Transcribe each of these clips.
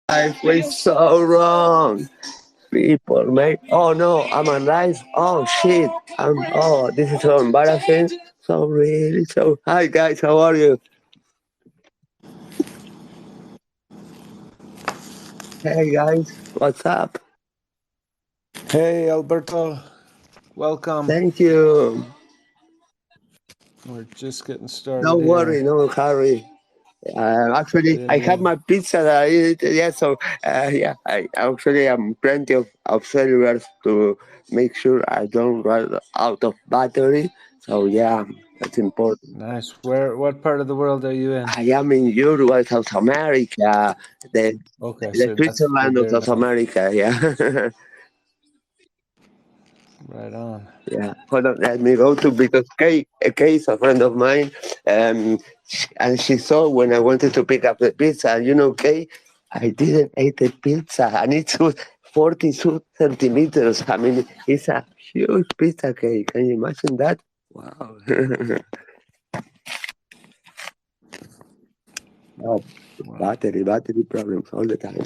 I went so wrong. People make. Oh no, I'm alive. Oh shit. Oh, this is so embarrassing. So really. So hi guys, how are you? Hey guys, what's up? Hey, Alberto. Welcome. Thank you. We're just getting No started worry, here. no hurry. Actually, I Didn't had mean. my pizza that I ate. Yeah, so yeah, I actually am plenty of cellulars to make sure I don't run out of battery. So yeah, that's important. Nice. What part of the world are you in? I am in Uruguay, South America, the Okay, the so you're Switzerland of there South now. America. Yeah, Right on. yeah. Hold on, let me go to because Kay is a friend of mine, and she saw when I wanted to pick up the pizza. And Kay, I didn't eat the pizza, and it was 42 centimeters. I mean, it's a huge pizza, Kay. Can you imagine that? Wow. Oh, Wow. battery problems all the time.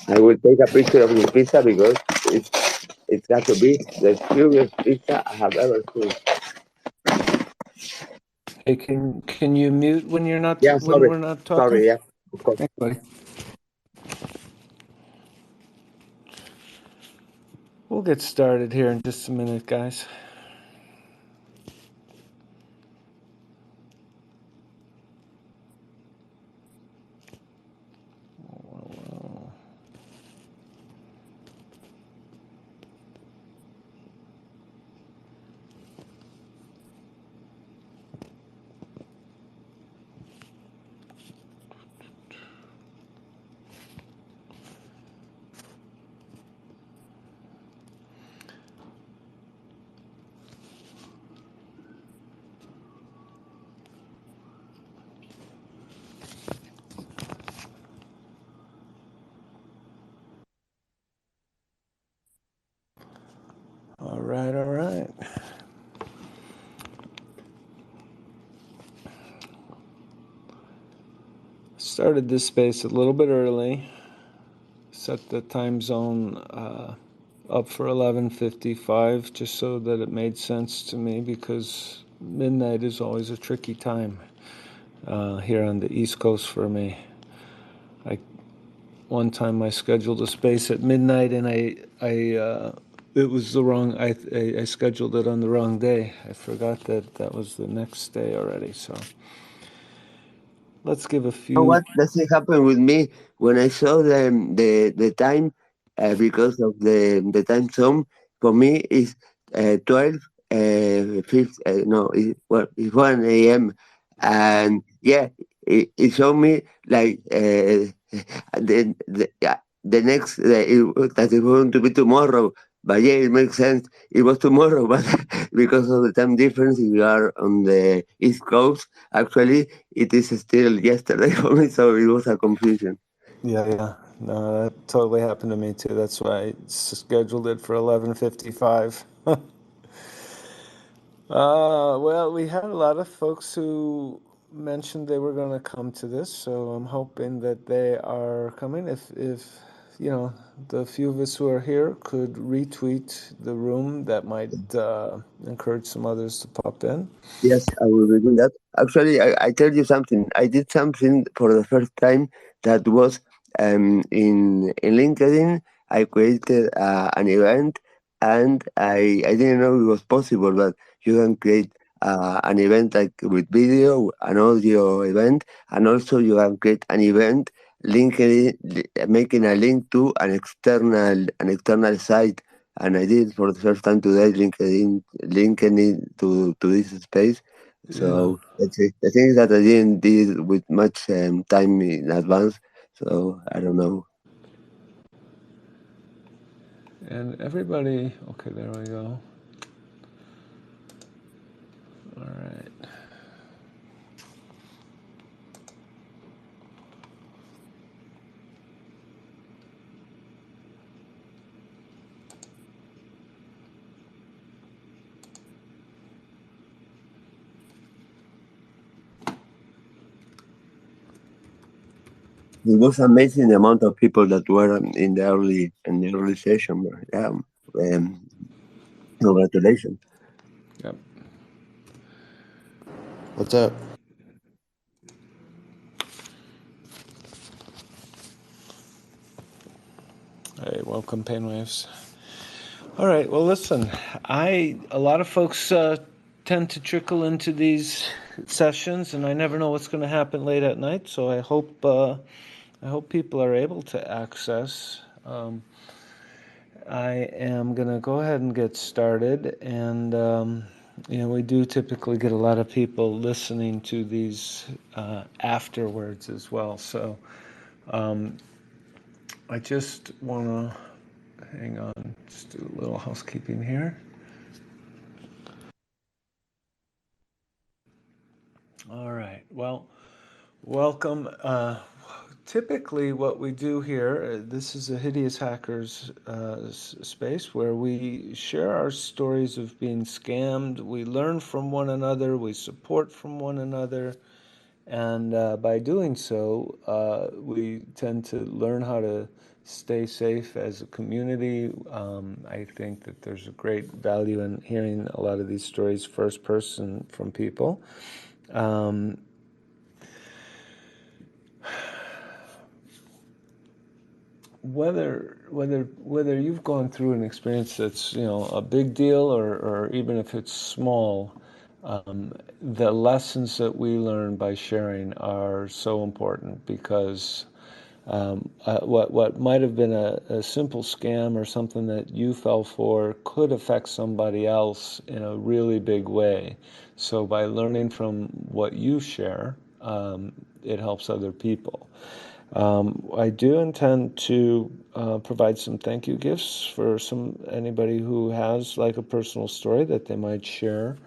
I will take a picture of the pizza because it's it's got to be the curious pizza I have ever seen. Hey, can you mute when you're not Yeah, when sorry, we're not talking? sorry. Yeah, of course. Thanks, buddy. We'll get started here in just a minute, guys. All right, all right. Started this space a little bit early. Set the time zone up for 11:55 just so that it made sense to me because midnight is always a tricky time here on the East Coast for me. I one time I scheduled a space at midnight and I it was the wrong I scheduled it on the wrong day. I forgot that that was the next day already. So let's give a know few. what? That's what happened with me when I saw the time because of the time zone. For me, is 12, 5, no, it's 1 a.m. And yeah, it showed me like yeah, the next that is going to be tomorrow. But yeah, it makes sense. It was tomorrow, but because of the time difference, we are on the East Coast. Actually, it is still yesterday for me, so it was a confusion. Yeah, yeah. No, that totally happened to me too. That's why I scheduled it for 11:55. Well, we had a lot of folks who mentioned they were going to come to this, so I'm hoping that they are coming. If the few of us who are here could retweet the room, that might encourage some others to pop in. Yes, I will be doing that. Actually, I tell you something. I did something for the first time that was in LinkedIn. I created an event, and I didn't know it was possible, but you can create an event like with video, an audio event, and also you can create an event linking making a link to an external site. And I did for the first time today, linking it to this space. Yeah. So that's it. The thing is that I didn't did with much time in advance, so I don't know. And everybody, okay, there we go. All right. It was amazing the amount of people that were in the early session. Yeah, congratulations. Yep. What's up? Hey, welcome, Painwaves. All right. Well, listen, a lot of folks tend to trickle into these sessions, and I never know what's going to happen late at night. So I hope people are able to access. I am going to go ahead and get started, and we do typically get a lot of people listening to these afterwards as well. So I just want to hang on, just do a little housekeeping here. All right. Well, welcome. Typically, what we do here, this is a Hideous Hackers space where we share our stories of being scammed. We learn from one another, we support from one another, and by doing so, we tend to learn how to stay safe as a community. I think that there's a great value in hearing a lot of these stories first person from people. Whether you've gone through an experience that's a big deal or even if it's small, the lessons that we learn by sharing are so important because what might have been a simple scam or something that you fell for could affect somebody else in a really big way. So by learning from what you share, it helps other people. I do intend to provide some thank you gifts for anybody who has like a personal story that they might share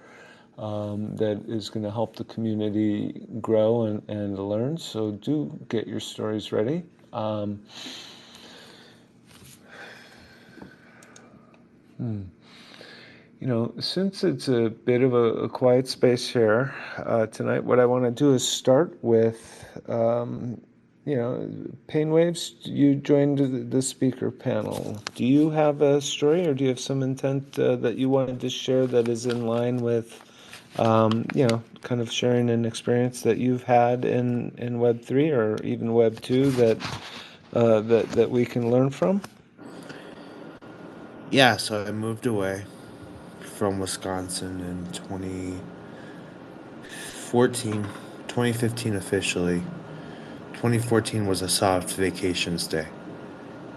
that is going to help the community grow and learn. So do get your stories ready. Since it's a bit of a quiet space here tonight, what I want to do is start with, Painwaves, you joined the speaker panel. Do you have a story or do you have some intent that you wanted to share that is in line with, kind of sharing an experience that you've had in Web3 or even Web2 that we can learn from? Yeah, so I moved away from Wisconsin in 2015 officially. 2014 was a soft vacation stay.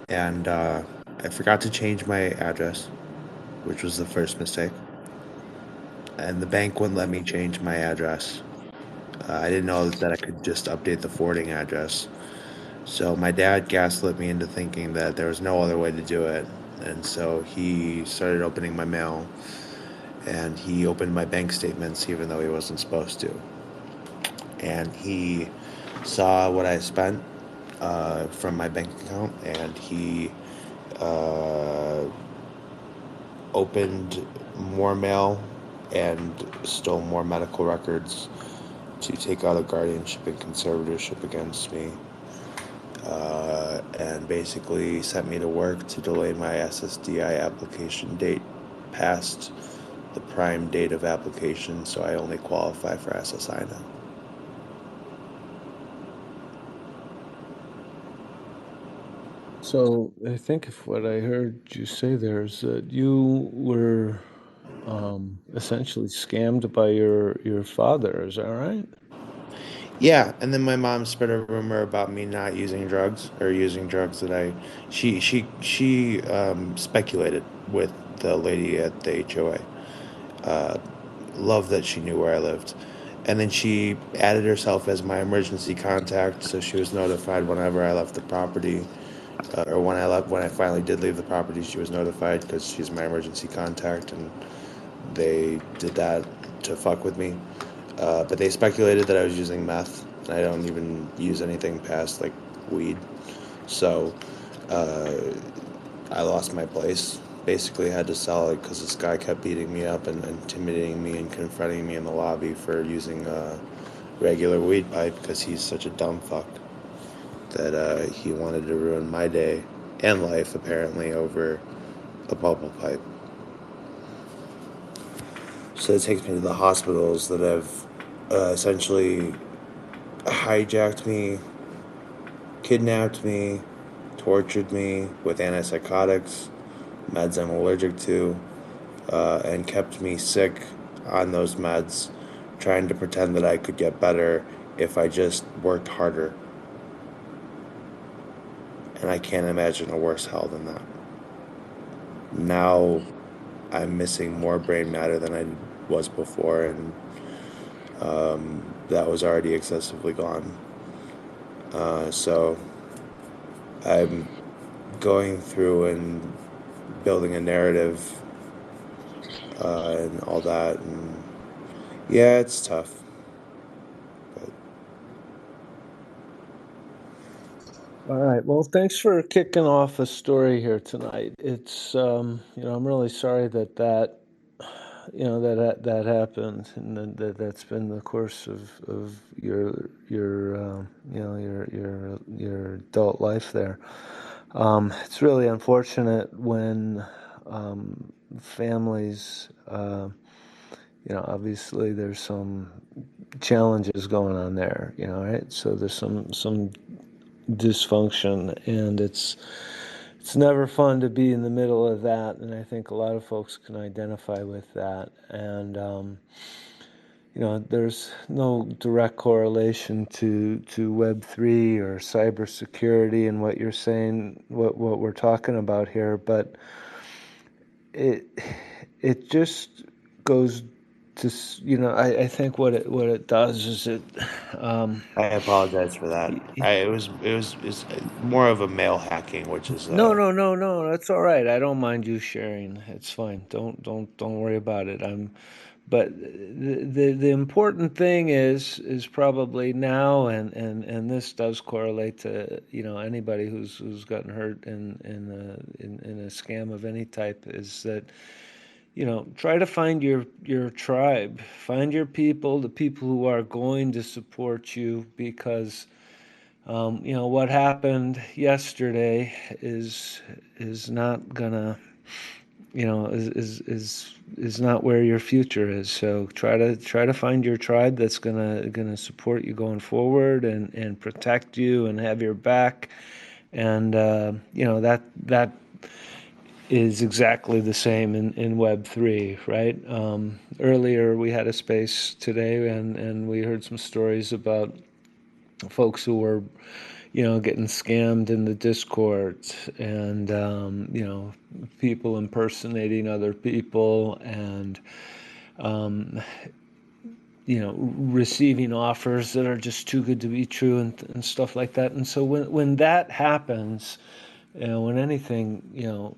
And I forgot to change my address, which was the first mistake. And the bank wouldn't let me change my address. I didn't know that I could just update the forwarding address. So my dad gaslit me into thinking that there was no other way to do it. And so he started opening my mail and he opened my bank statements even though he wasn't supposed to. And he saw what I spent from my bank account and he uh, opened more mail and stole more medical records to take out a guardianship and conservatorship against me. And basically sent me to work to delay my SSDI application date past the prime date of application, so I only qualify for SSI now. So I think if what I heard you say there is that you were essentially scammed by your father. Is that right? Yeah, and then my mom spread a rumor about me not using drugs or using drugs that I. She speculated with the lady at the HOA. Love that she knew where I lived, and then she added herself as my emergency contact, so she was notified whenever I left the property, or when I finally did leave the property, she was notified because she's my emergency contact, and they did that to fuck with me. But they speculated that I was using meth, and I don't even use anything past like weed. So uh, I lost my place. Basically, had to sell it because this guy kept beating me up and intimidating me and confronting me in the lobby for using a regular weed pipe because he's such a dumb fuck. that he wanted to ruin my day and life, apparently, over a bubble pipe. So it takes me to the hospitals that have essentially hijacked me, kidnapped me, tortured me with antipsychotics, meds I'm allergic to, and kept me sick on those meds, trying to pretend that I could get better if I just worked harder. And I can't imagine a worse hell than that. Now I'm missing more brain matter than I was before, and that was already excessively gone. So I'm going through and building a narrative and all that, and yeah, it's tough. But All right. Well, thanks for kicking off a story here tonight. It's I'm really sorry that that happened, and that's been the course of your adult life there. It's really unfortunate when families, obviously there's some challenges going on there, right? So there's some dysfunction, and it's never fun to be in the middle of that, and I think a lot of folks can identify with that. And there's no direct correlation to Web3 or cybersecurity and what you're saying, what we're talking about here, but it just goes to, I think what it does is I apologize for that. It was more of a mail hacking, which is no, that's all right. I don't mind you sharing. It's fine. Don't worry about it. But the important thing is probably now, and this does correlate to anybody who's gotten hurt in a scam of any type, is that try to find your tribe, find your people, the people who are going to support you, because what happened yesterday is not gonna, is not where your future is. So try to find your tribe that's gonna support you going forward, and protect you and have your back. And that is exactly the same in Web3, right? Earlier we had a space today, and we heard some stories about folks who were getting scammed in the Discords, and people impersonating other people, and receiving offers that are just too good to be true, and stuff like that. And so when that happens, when anything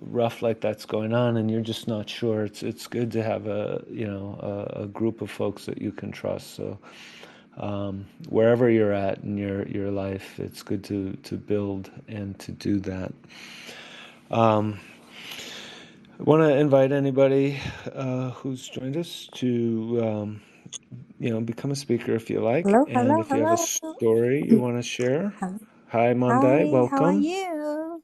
rough like that's going on, and you're just not sure, it's good to have a group of folks that you can trust. So wherever you're at in your life, it's good to build and to do that. I want to invite anybody who's joined us to become a speaker if you like, Hello, and hello, if you have a hello. story you want to share. Hi, Hi, Monday, hi, how are welcome. you?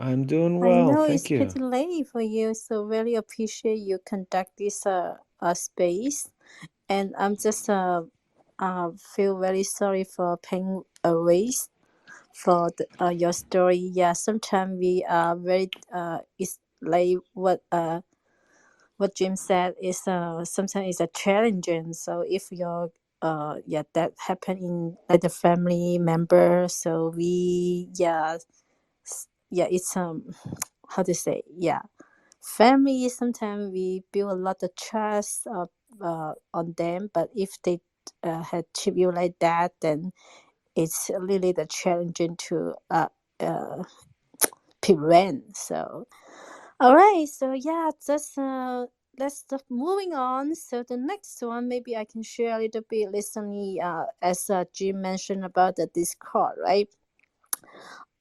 I'm doing I well, know thank it's you. pretty late for you, so really appreciate you conduct this space. And I'm just feel very sorry for paying a waste for your story. Yeah, sometimes we are very it's like what Jim said is sometimes it's a challenging. So if your that happened in like the family member, so we it's how to say, family, sometimes we build a lot of trust on them, but if they had treat you like that, then it's really the challenging to prevent. So all right, so just let's stop moving on. So the next one, maybe I can share a little bit recently, as Jim mentioned about the Discord, right?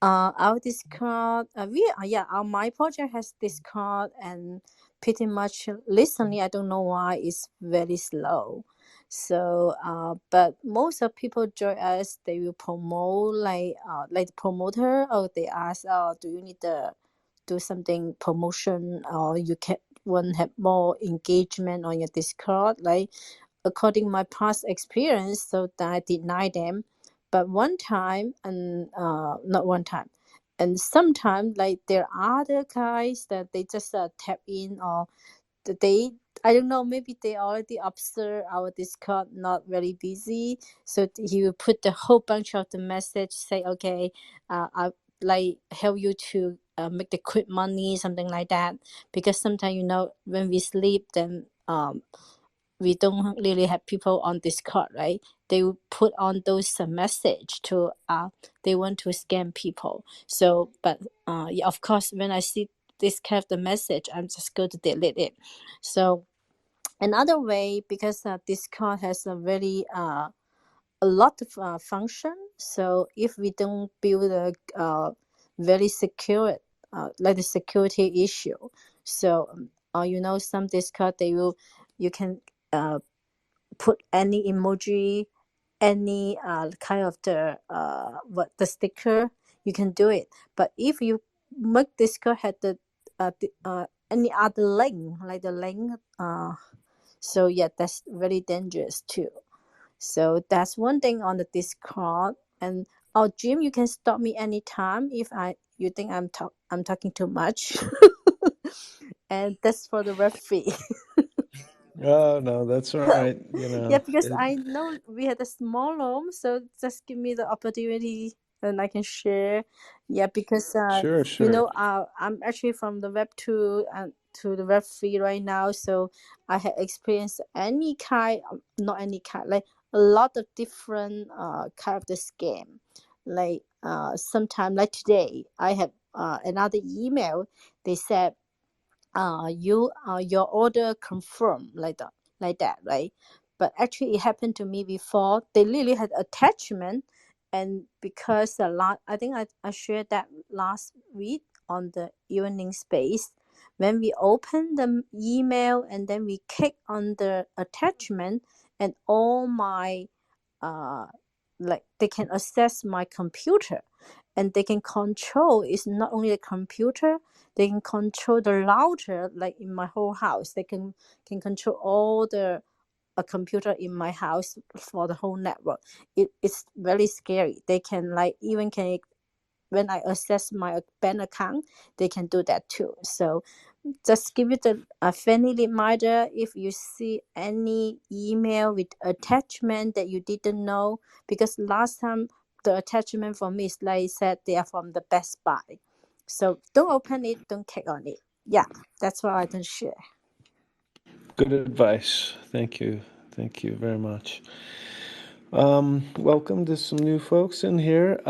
Our Discord, our my project has Discord, and pretty much recently, I don't know why it's very slow. So, but most of people join us, they will promote like the promoter, or they ask, oh, do you need to do something promotion, or you can want to have more engagement on your Discord, like according to my past experience, so that I deny them. But one time, and not one time, and sometimes like there are other guys that they just tap in, or they, I don't know, maybe they already observe our Discord not very busy, so he will put the whole bunch of the message, say, okay, I like help you to make the quick money, something like that. Because sometimes, you know, when we sleep, then we don't really have people on Discord, right? They will put on those message to they want to scam people. So, but yeah, of course, when I see this kind of the message, I'm just going to delete it. So another way, because Discord has a very a lot of function. So if we don't build a very secure like the security issue, so you know, some Discord, they will, you can put any emoji, any kind of the what the sticker, you can do it. But if you make Discord had the any other link, like the link, so yeah, that's very dangerous too. So that's one thing on the Discord. And oh, Jim, you can stop me anytime if you think I'm talking too much. And that's for the referee. Oh, no, that's all right. You Yeah, know, because I know we had a small room, so just give me the opportunity and I can share. Yeah, because sure, you sure. know, I'm actually from the Web 2 and to the Web 3 right now, so I have experienced any kind, not any kind, like a lot of different kind of the scam. Like sometime like today, I have another email. They said your order confirmed, like that, right? But actually it happened to me before. They really had attachment, and because a lot, I think I shared that last week on the evening space. When we open the email and then we click on the attachment, and all my like they can access my computer, and they can control, it's not only the computer, they can control the router, like in my whole house. They can control all the a computer in my house for the whole network. It's very scary. They can like even can, when I access my bank account, they can do that too. So just give it a friendly reminder if you see any email with attachment that you didn't know, because last time the attachment for me is like I said, they are from the Best Buy. So don't open it, don't click on it. Yeah, that's what I can share. Good advice. Thank you. Thank you very much. Welcome to some new folks in here.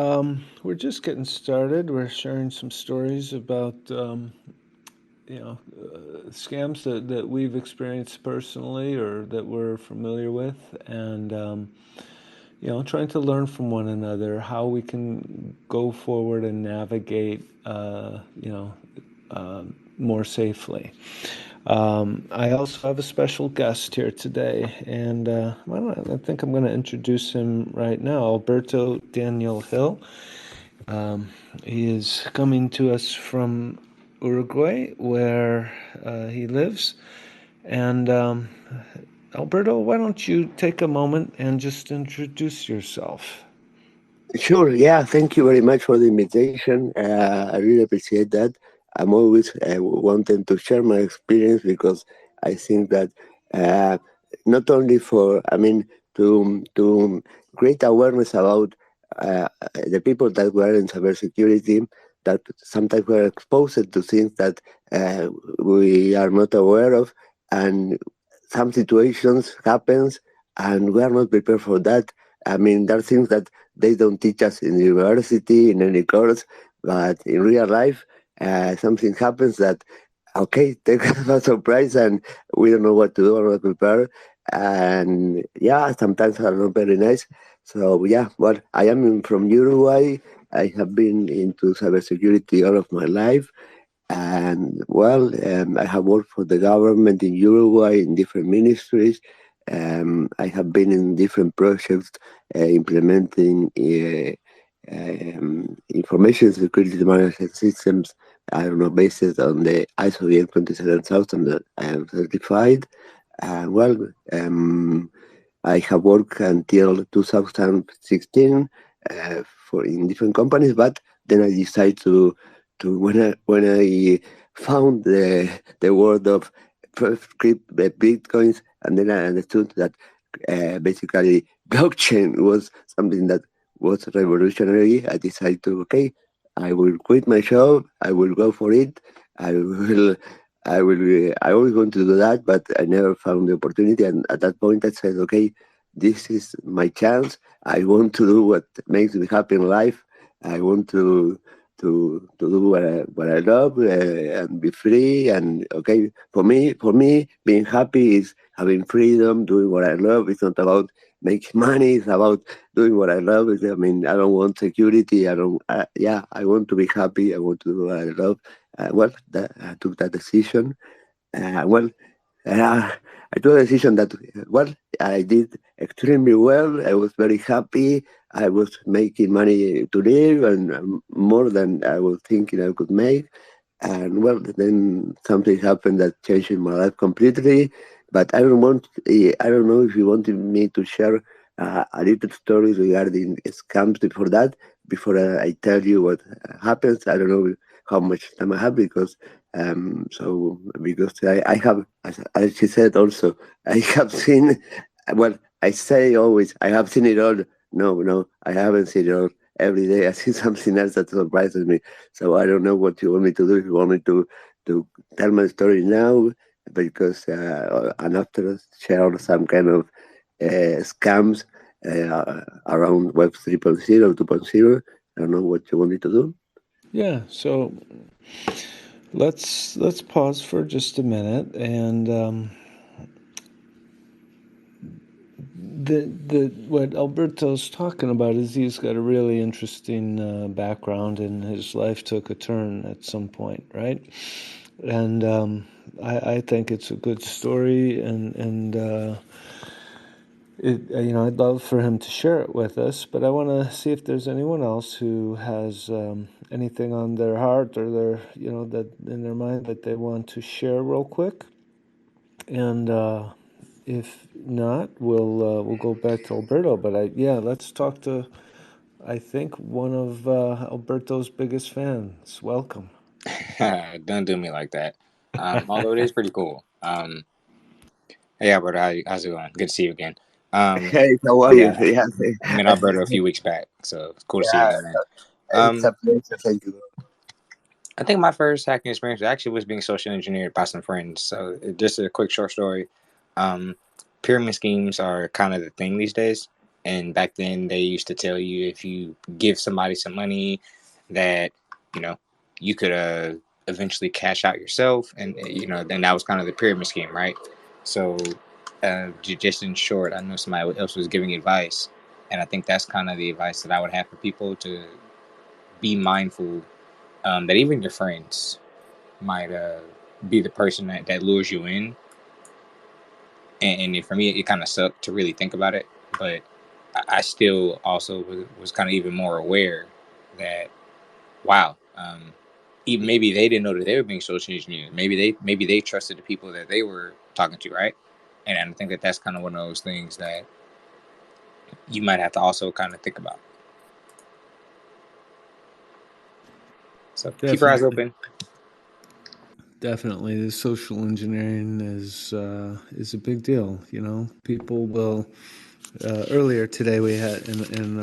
We're just getting started. We're sharing some stories about scams that we've experienced personally or that we're familiar with, and trying to learn from one another how we can go forward and navigate more safely. I also have a special guest here today, and I think I'm going to introduce him right now. Alberto Daniel Hill. He is coming to us from Uruguay, where he lives. And Alberto, why don't you take a moment and just introduce yourself? Sure. Yeah. Thank you very much for the invitation. I really appreciate that. I'm always wanting to share my experience because I think that uh, not only for, I mean, to create awareness about the people that were in cybersecurity, that sometimes we're exposed to things that we are not aware of, and some situations happens, and we are not prepared for that. I mean, there are things that they don't teach us in university, in any course, but in real life, something happens that, okay, take us by surprise and we don't know what to do or what to prepare. And yeah, sometimes are not very nice. So yeah, but I am from Uruguay. I have been into cybersecurity all of my life. And well, I have worked for the government in Uruguay in different ministries. I have been in different projects implementing information security management systems. I don't know, based on the ISO 27000 that I am certified. Well, I have worked until 2016 for in different companies, but then I decided to when I found the world of first crypt bitcoins, and then I understood that basically blockchain was something that was revolutionary. I decided to okay, I will quit my job. I will go for it. I will. I always want to do that, but I never found the opportunity. And at that point, I said, okay, this is my chance. I want to do what makes me happy in life. I want to do what I love and be free. And okay, for me, being happy is having freedom, doing what I love. It's not about making money. It's about doing what I love. I mean, I don't want security. I don't. Yeah, I want to be happy. I want to do what I love. Well, I took that decision. Well, I took a decision that, well, I did extremely well. I was very happy. I was making money to live and more than I was thinking I could make. And well, then something happened that changed my life completely. But I don't know if you wanted me to share a little story regarding scams before that, before I tell you what happens. I don't know how much time I have because I have, as she said also, I have seen, well, I say always, I have seen it all. No, I haven't seen it all. Every day I see something else that surprises me. So I don't know what you want me to do. If you want me to tell my story now, because and after share some kind of scams around Web 3.0, 2.0. I don't know what you want me to do. Yeah, so let's pause for just a minute, and the what Alberto's talking about is he's got a really interesting background, and his life took a turn at some point, right? And I think it's a good story, and I'd love for him to share it with us, but I want to see if there's anyone else who has anything on their heart or their, that in their mind that they want to share real quick. And if not, we'll go back to Alberto. But let's talk to, I think, one of Alberto's biggest fans. Welcome. Don't do me like that. Although it is pretty cool. Hey Alberto, how's it going? Good to see you again. Hey, how are you? Yeah, I met Alberto a few weeks back, so it's cool to see you Yeah, again, man. it's a Um, pleasure. Thank you. I think my first hacking experience actually was being social engineered by some friends. So just a quick short story. Um, Pyramid schemes are kind of the thing these days, and back then they used to tell you if you give somebody some money that you know you could eventually cash out yourself, and then that was kind of the pyramid scheme, right? So just in short, I know somebody else was giving advice, and I think that's kind of the advice that I would have for people to be mindful that even your friends might be the person that lures you in. And for me, it kind of sucked to really think about it. But I still also was kind of even more aware that, wow, even maybe they didn't know that they were being social engineered. Maybe they trusted the people that they were talking to, right? And I think that that's kind of one of those things that you might have to also kind of think about. So keep your eyes open. Definitely, the social engineering is a big deal. People will. Earlier today, we had in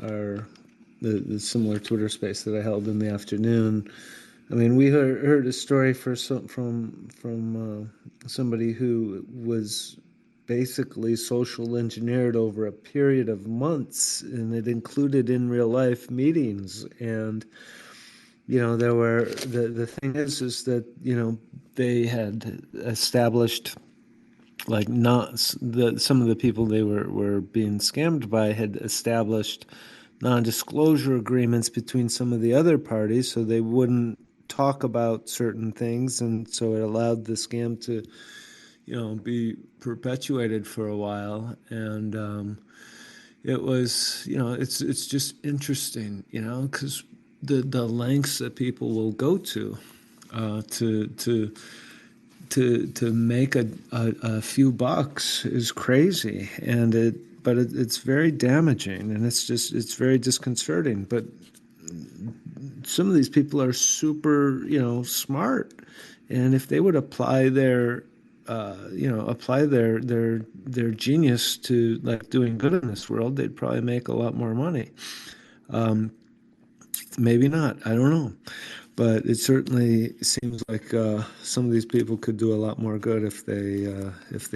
our the similar Twitter space that I held in the afternoon. I mean, we heard a story from somebody who was basically social engineered over a period of months, and it included in real life meetings. And there were the thing is that they had established, like, not some of the people they were being scammed by had established non-disclosure agreements between some of the other parties, so they wouldn't talk about certain things, and so it allowed the scam to, be perpetuated for a while. And it was, it's just interesting, because the lengths that people will go to to make a few bucks is crazy, and it's very damaging, and it's very disconcerting. But some of these people are super, smart, and if they would apply their their genius to like doing good in this world, they'd probably make a lot more money. Maybe not, I don't know, but it certainly seems like some of these people could do a lot more good if they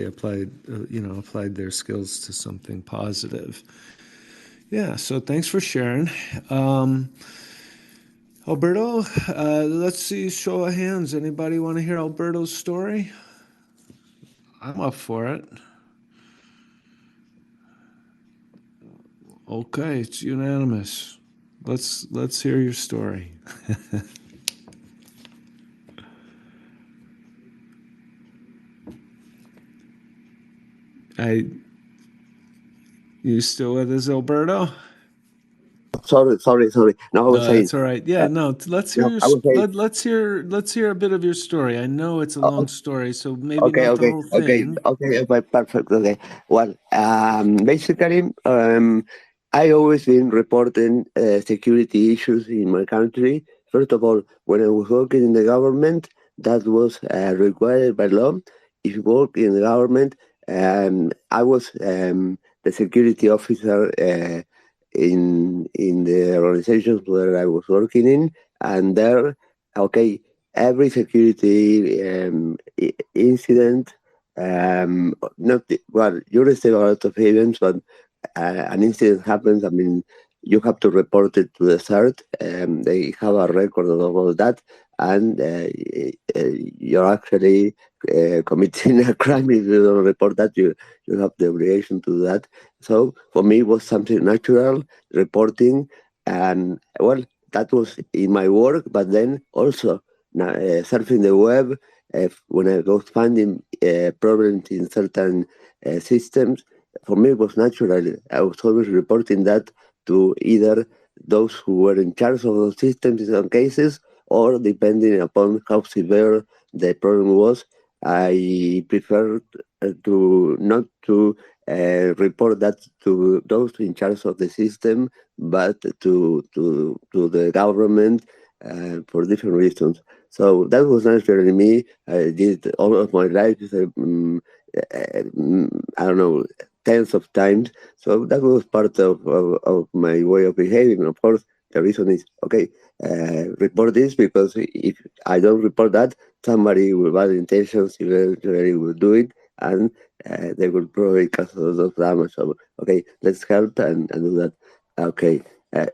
applied their skills to something positive. Yeah, so thanks for sharing. Alberto, let's see, show of hands. Anybody want to hear Alberto's story? I'm up for it. Okay, it's unanimous. Let's hear your story. You still with us, Alberto? Sorry. No, I was No, saying. that's all right. Yeah, no. Let's hear No, your I was saying. let's hear a bit of your story. I know it's a long story, so maybe Okay, not the whole thing. perfect. Okay. Well, basically, I always been reporting security issues in my country. First of all, when I was working in the government, that was required by law. If you work in the government, I was the security officer in the organizations where I was working in, and there, okay, every security incident, not well, you receive a lot of events, but an incident happens. I mean, you have to report it to the CERT. They have a record of all that, and you're actually committing a crime if you don't report that. You have the obligation to do that. So for me, it was something natural reporting, and well, that was in my work. But then also surfing the web, when I was finding problems in certain systems, for me it was natural. I was always reporting that to either those who were in charge of those systems in some cases, or depending upon how severe the problem was, I preferred to not to report that to those in charge of the system, but to the government for different reasons. So that was naturally me. I did all of my life. I don't know, tens of times. So that was part of my way of behaving. Of course, the reason is okay. Report this, because if I don't report that, somebody with bad intentions eventually will do it, and they will probably cause a lot of damage. So okay, let's help and do that. Okay.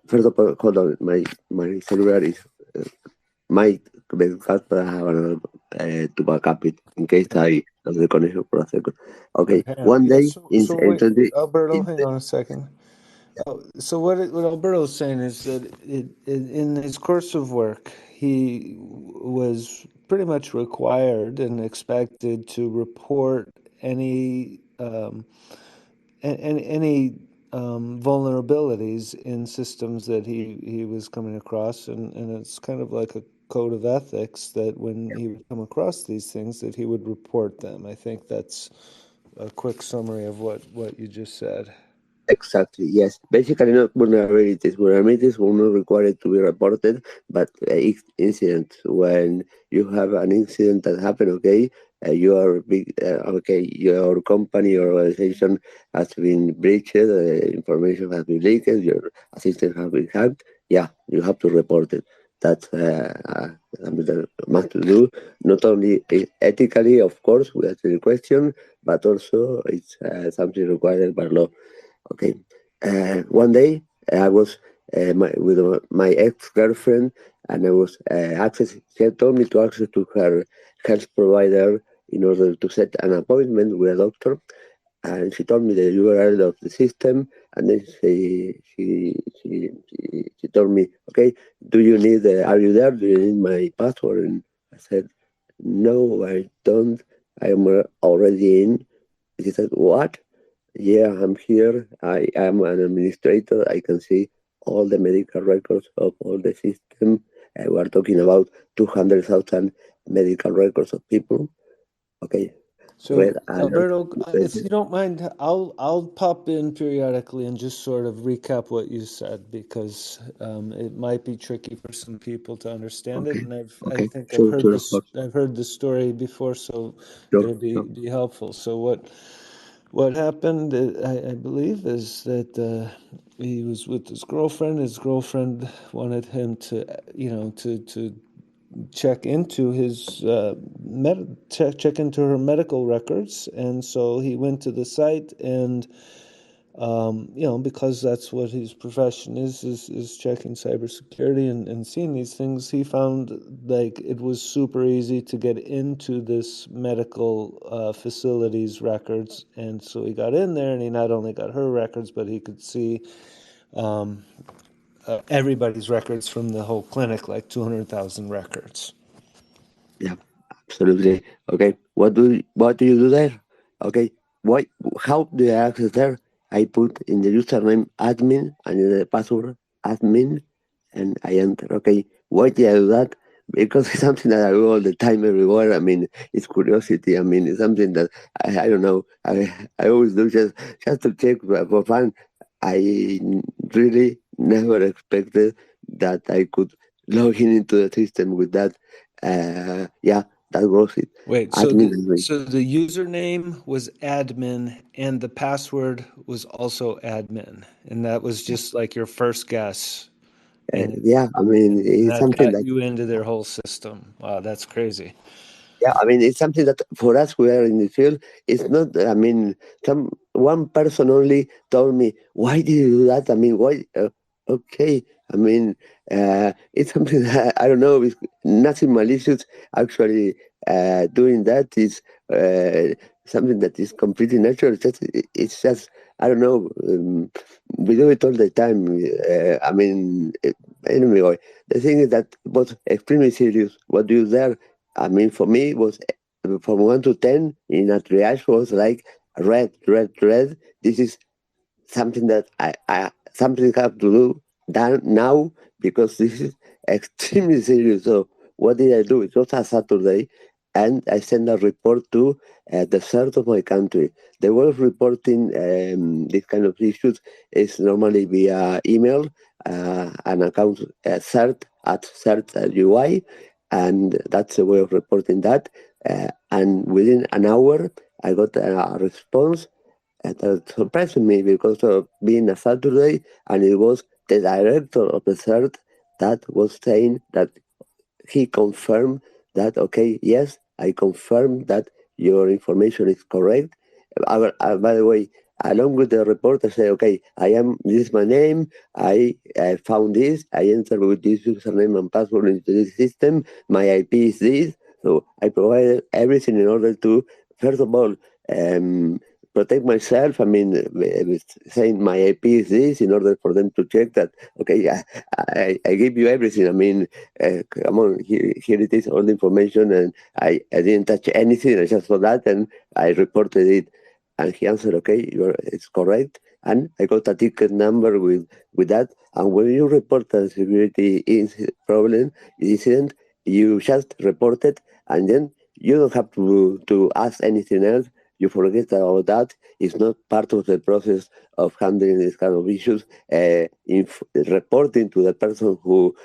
First of all, hold on. My cellular is might help, but I have another to back up it in case I lose the connection for a second. Okay. Hang on. One Yeah, day in so wait, 20, Alberto, in hang on a second. So what Alberto's saying is that in his course of work, he was pretty much required and expected to report any vulnerabilities in systems that he was coming across, and it's kind of like a code of ethics that when he would come across these things, that he would report them. I think that's a quick summary of what you just said. Exactly, yes. Basically, not vulnerabilities. Vulnerabilities will not require it to be reported, but incidents. When you have an incident that happened, okay, you are big, okay, your company or organization has been breached, information has been leaked, your assistant has been hacked. Yeah, you have to report it. That's something that must do. Not only ethically, of course, we have the question, but also it's something required by law. Okay. One day I was with my ex-girlfriend, and I was she had told me to access to her health provider in order to set an appointment with a doctor. and she told me the URL of the system, and then she told me, okay, do you need? Are you there? Do you need my password? And I said, no, I don't. I am already in. She said, what? Yeah, I'm here. I am an administrator. I can see all the medical records of all the system. We're talking about 200,000 medical records of people. Okay, So, red alert. Alberto, if you don't mind, I'll pop in periodically and just sort of recap what you said because it might be tricky for some people to understand it, Okay, and I okay, think sure, sure, of course, I've heard the story before, so sure, it'll sure. be helpful. So what happened, I believe, is that he was with his girlfriend. His girlfriend wanted him to, to check into his check into her medical records, and so he went to the site, and because that's what his profession is checking cybersecurity and seeing these things. He found like it was super easy to get into this medical facilities records, and so he got in there, and he not only got her records, but he could see everybody's records from the whole clinic, like 200,000 records. Yeah, absolutely. Okay, what do you do there? Okay, why? How do you access there? I put in the username admin and in the password admin, and I enter. Okay, why did I do that? Because it's something that I do all the time, everywhere. I mean, it's curiosity. I mean, it's something that I don't know. I always do just to check for fun. I really never expected that I could log in into the system with that. Yeah, that was it. Wait, Admin and me. so the username was admin and the password was also admin, and that was just like your first guess, Yeah, I mean, and it's that something got that, you into their whole system. Wow, that's crazy. yeah, I mean, it's something that for us who are in the field, it's not, I mean, one person only told me, why did you do that? I mean, why? Okay, I mean, it's something that I don't know, it's nothing malicious. Actually, doing that is something that is completely natural. It's just, I don't know, we do it all the time. I mean, anyway, the thing is that it was extremely serious. What do you there? I mean, for me, it was from 1 to 10 in a triage was like red, red, red. This is something that I something have to do done now because this is extremely serious. So what did I do? It was a Saturday, and I sent a report to the third of my country. The way of reporting these kind of issues is normally via email, an account cert@cert.ui, and that's the way of reporting that. And within an hour, I got a response that surprised me because of being a Saturday, and it was the director of the CERT that was saying that he confirmed that, okay, yes, I confirm that your information is correct. By the way, along with the report, I say, okay, this is my name, I found this, I entered with this username and password into this system, my IP is this. So I provided everything in order to, first of all, protect myself. I mean, saying my IP is this in order for them to check that, okay, I give you everything. I mean, come on, here it is, all the information, and I didn't touch anything. I just saw that, and I reported it. And he answered, okay, it's correct. And I got a ticket number with that. And when you report a security problem, incident, you just report it, and then you don't have to ask anything else. You forget about that. It's not part of the process of handling these kind of issues. Reporting to the person who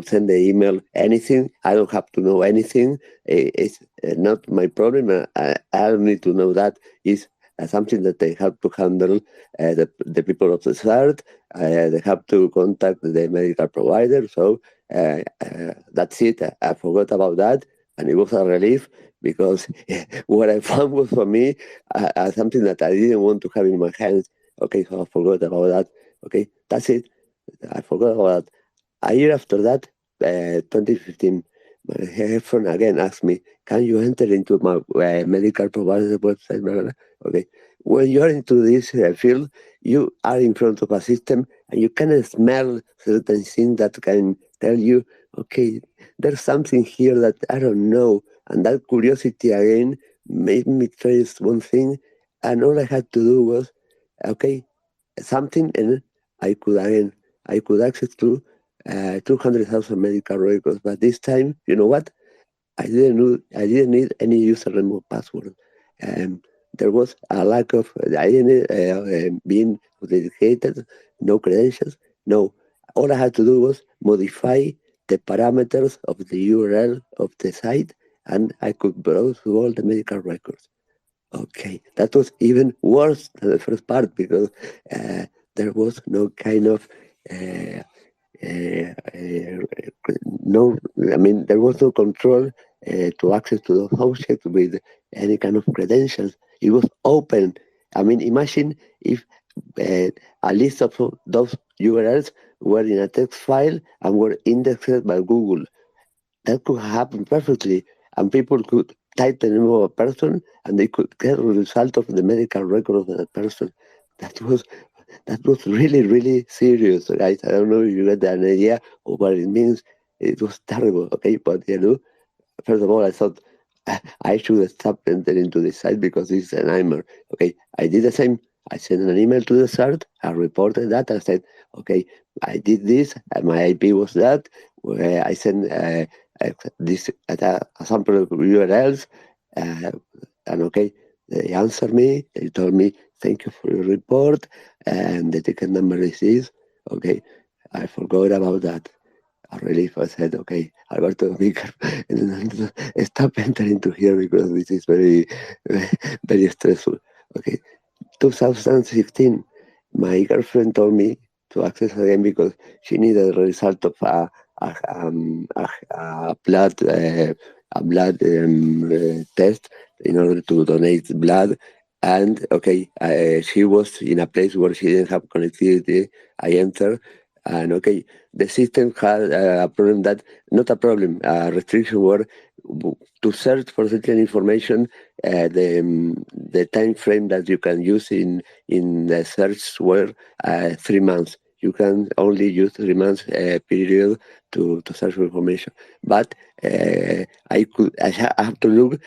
send the email anything. I don't have to know anything. It's not my problem. I don't need to know that. It's something that they have to handle. The people of the CERT. They have to contact the medical provider. So that's it. I forgot about that, and it was a relief because what I found was for me something that I didn't want to have in my hands. Okay, so I forgot about that. Okay, that's it. I forgot about that. A year after that, 2015, My friend again asked me, "Can you enter into my medical provider website?" Blah, blah, blah. Okay, when you're into this field, you are in front of a system, and you can smell certain things that can tell you, okay, there's something here that I don't know, and that curiosity again made me try one thing, and all I had to do was, okay, something, and I could access to 200,000 medical records. But this time, you know what? I didn't need any username or password. Um, there was a lack of I didn't being authenticated, no credentials, no. All I had to do was modify the parameters of the URL of the site, and I could browse through all the medical records. Okay, that was even worse than the first part because uh, there was no kind of uh, uh, uh, no, I mean, there was no control to access to those objects with any kind of credentials. It was open. I mean, imagine if uh, a list of those URLs were in a text file and were indexed by Google. That could happen perfectly, and people could type the name of a person and they could get the result of the medical record of that person. That was that was really, really serious, guys. I don't know if you get an idea of what it means. It was terrible, okay? But first of all, I thought I should stop entering into this site because it's a nightmare. Okay, I did the same. I sent an email to the CERT. I reported that. I said, okay, I did this. And my IP was that. Where I sent this a sample of URLs, uh, and okay, they answered me. They told me, thank you for your report, and the ticket number is this. Okay, I forgot about that. I really I said, okay, Alberto, be careful. Stop entering to here because this is very, very stressful. Okay, 2016, my girlfriend told me to access again because she needed the result of a blood test in order to donate blood. And okay, she was in a place where she didn't have connectivity. I entered, and okay, the system had a problem that not a problem, a restriction where to search for certain information, the time frame that you can use in the search were 3 months. You can only use 3 months period to search for information. But I have to look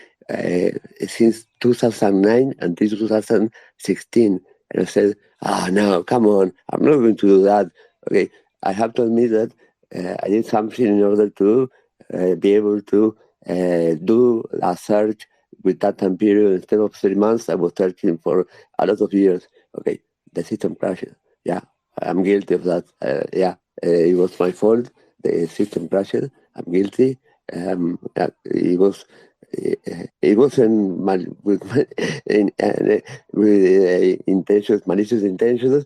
since 2009 until 2016, and I said, "Ah, no, come on, I'm not going to do that." Okay, I have to admit that I did something in order to be able to do a search with that time period. Instead of 3 months, I was searching for a lot of years. Okay, the system crashed. Yeah, I'm guilty of that. Yeah, it was my fault. The system crashed. I'm guilty. It wasn't with intentions, malicious intentions,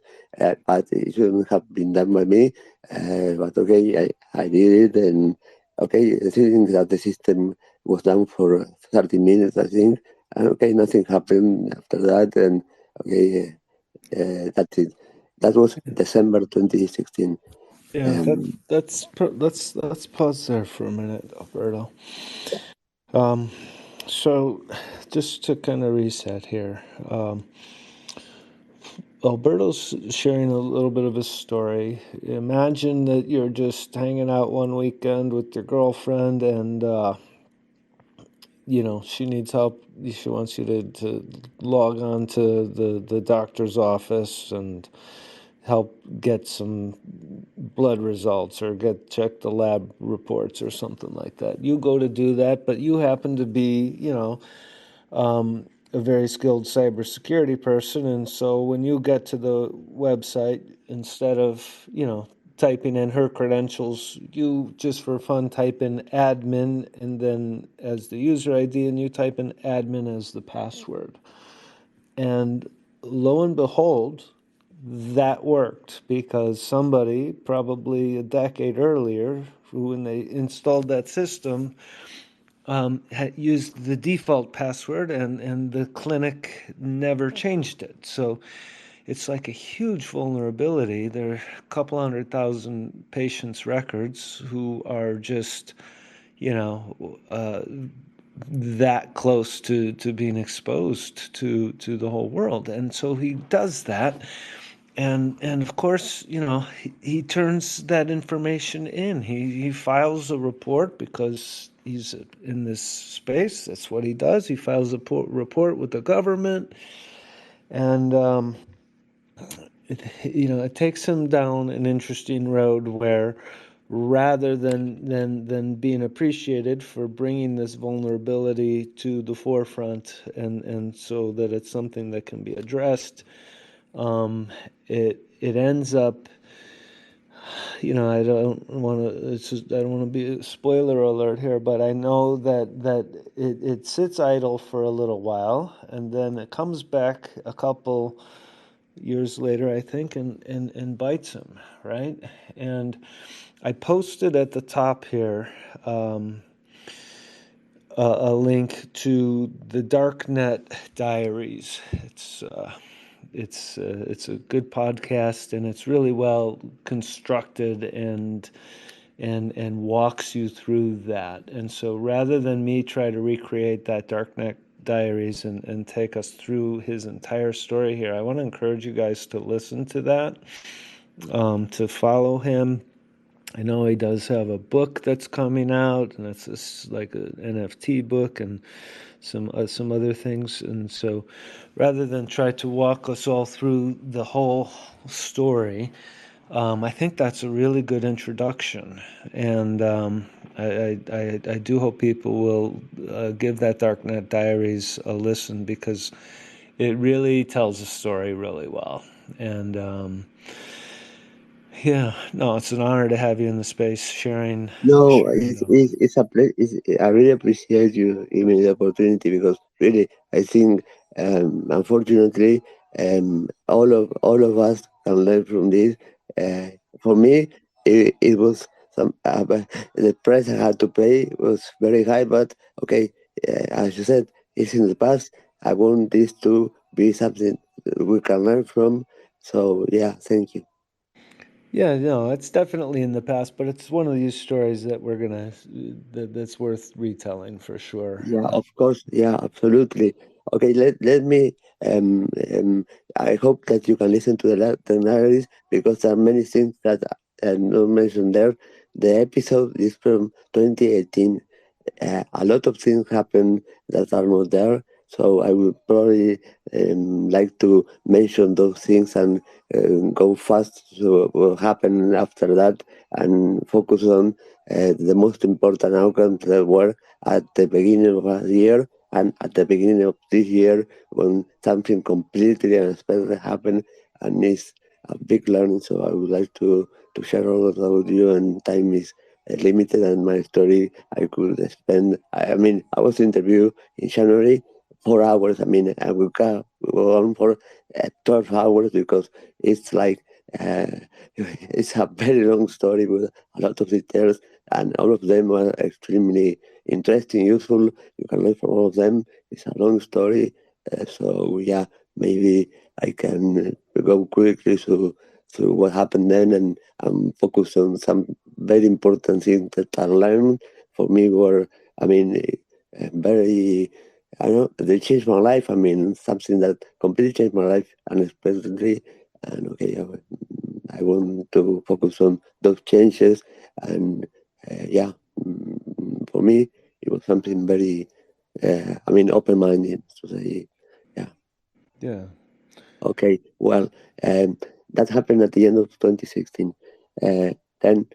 but it shouldn't have been done by me. But okay, I did it, and okay, I think that the system was down for 30 minutes, I think, and okay, nothing happened after that, and okay, that's it. That was December 2016. Yeah, let's pause there for a minute, Alberto. So just to kind of reset here, Alberto's sharing a little bit of his story. Imagine that you're just hanging out one weekend with your girlfriend and she needs help. She wants you to log on to the doctor's office and help get some blood results or check the lab reports or something like that. You go to do that, but you happen to be, a very skilled cybersecurity person, and so when you get to the website, instead of, typing in her credentials, you just for fun type in admin and then as the user ID, and you type in admin as the password. And lo and behold, that worked because somebody, probably a decade earlier, when they installed that system, had used the default password, and the clinic never changed it. So it's like a huge vulnerability. There are a couple 100,000 patients' records who are just, you know, that close to being exposed to the whole world. And so he does that. And of course, you know, he turns that information in. He files a report because he's in this space. That's what he does. He files a report with the government, and you know, it takes him down an interesting road where, rather than being appreciated for bringing this vulnerability to the forefront, and so that it's something that can be addressed, it ends up, you know, I don't want to. It's just, I don't want to be a spoiler alert here, but I know that it sits idle for a little while, and then it comes back a couple years later, I think, and bites him, right? And I posted at the top here a link to the Darknet Diaries. It's a good podcast, and it's really well constructed and walks you through that. And so, rather than me try to recreate that Darknet Diaries and take us through his entire story here, I want to encourage you guys to listen to that, to follow him. I know he does have a book that's coming out, and it's this, like an NFT book and some other things. And so, rather than try to walk us all through the whole story, I think that's a really good introduction, and I do hope people will give that Darknet Diaries a listen, because it really tells the story really well. And yeah, no, it's an honor to have you in the space sharing. No, You know. it's a I really appreciate you giving me the opportunity, because really I think, unfortunately, all of us can learn from this. Uh, for me, it was some the price I had to pay was very high, but okay, as you said, it's in the past. I want this to be something we can learn from. So yeah, thank you. Yeah, no, it's definitely in the past, but it's one of these stories that we're gonna that's worth retelling for sure. Yeah, of course. Yeah, absolutely. Okay, let me. Um, um, I hope that you can listen to the narratives, because there are many things that are not mentioned there. The episode is from 2018. A lot of things happen that are not there. So I would probably like to mention those things and go fast to what will happen after that, and focus on the most important outcomes that were at the beginning of last year and at the beginning of this year, when something completely unexpected happened, and it's a big learning. So I would like to share all of that with you, and time is limited, and my story I could spend. I mean, I was interviewed in January, 4 hours. I mean, I will go on for 12 hours, because it's like uh, it's a very long story with a lot of details, and all of them are extremely interesting, useful. You can learn from all of them. It's a long story, so yeah, maybe I can go quickly through what happened then, and focus on some very important things that I learned. For me, were, I mean, very, I don't know, they changed my life. I mean, something that completely changed my life unexpectedly. And okay, I want to focus on those changes. And yeah, for me, it was something very, I mean, open-minded to say, yeah. Yeah. Okay, well, um, that happened at the end of 2016. Uh, then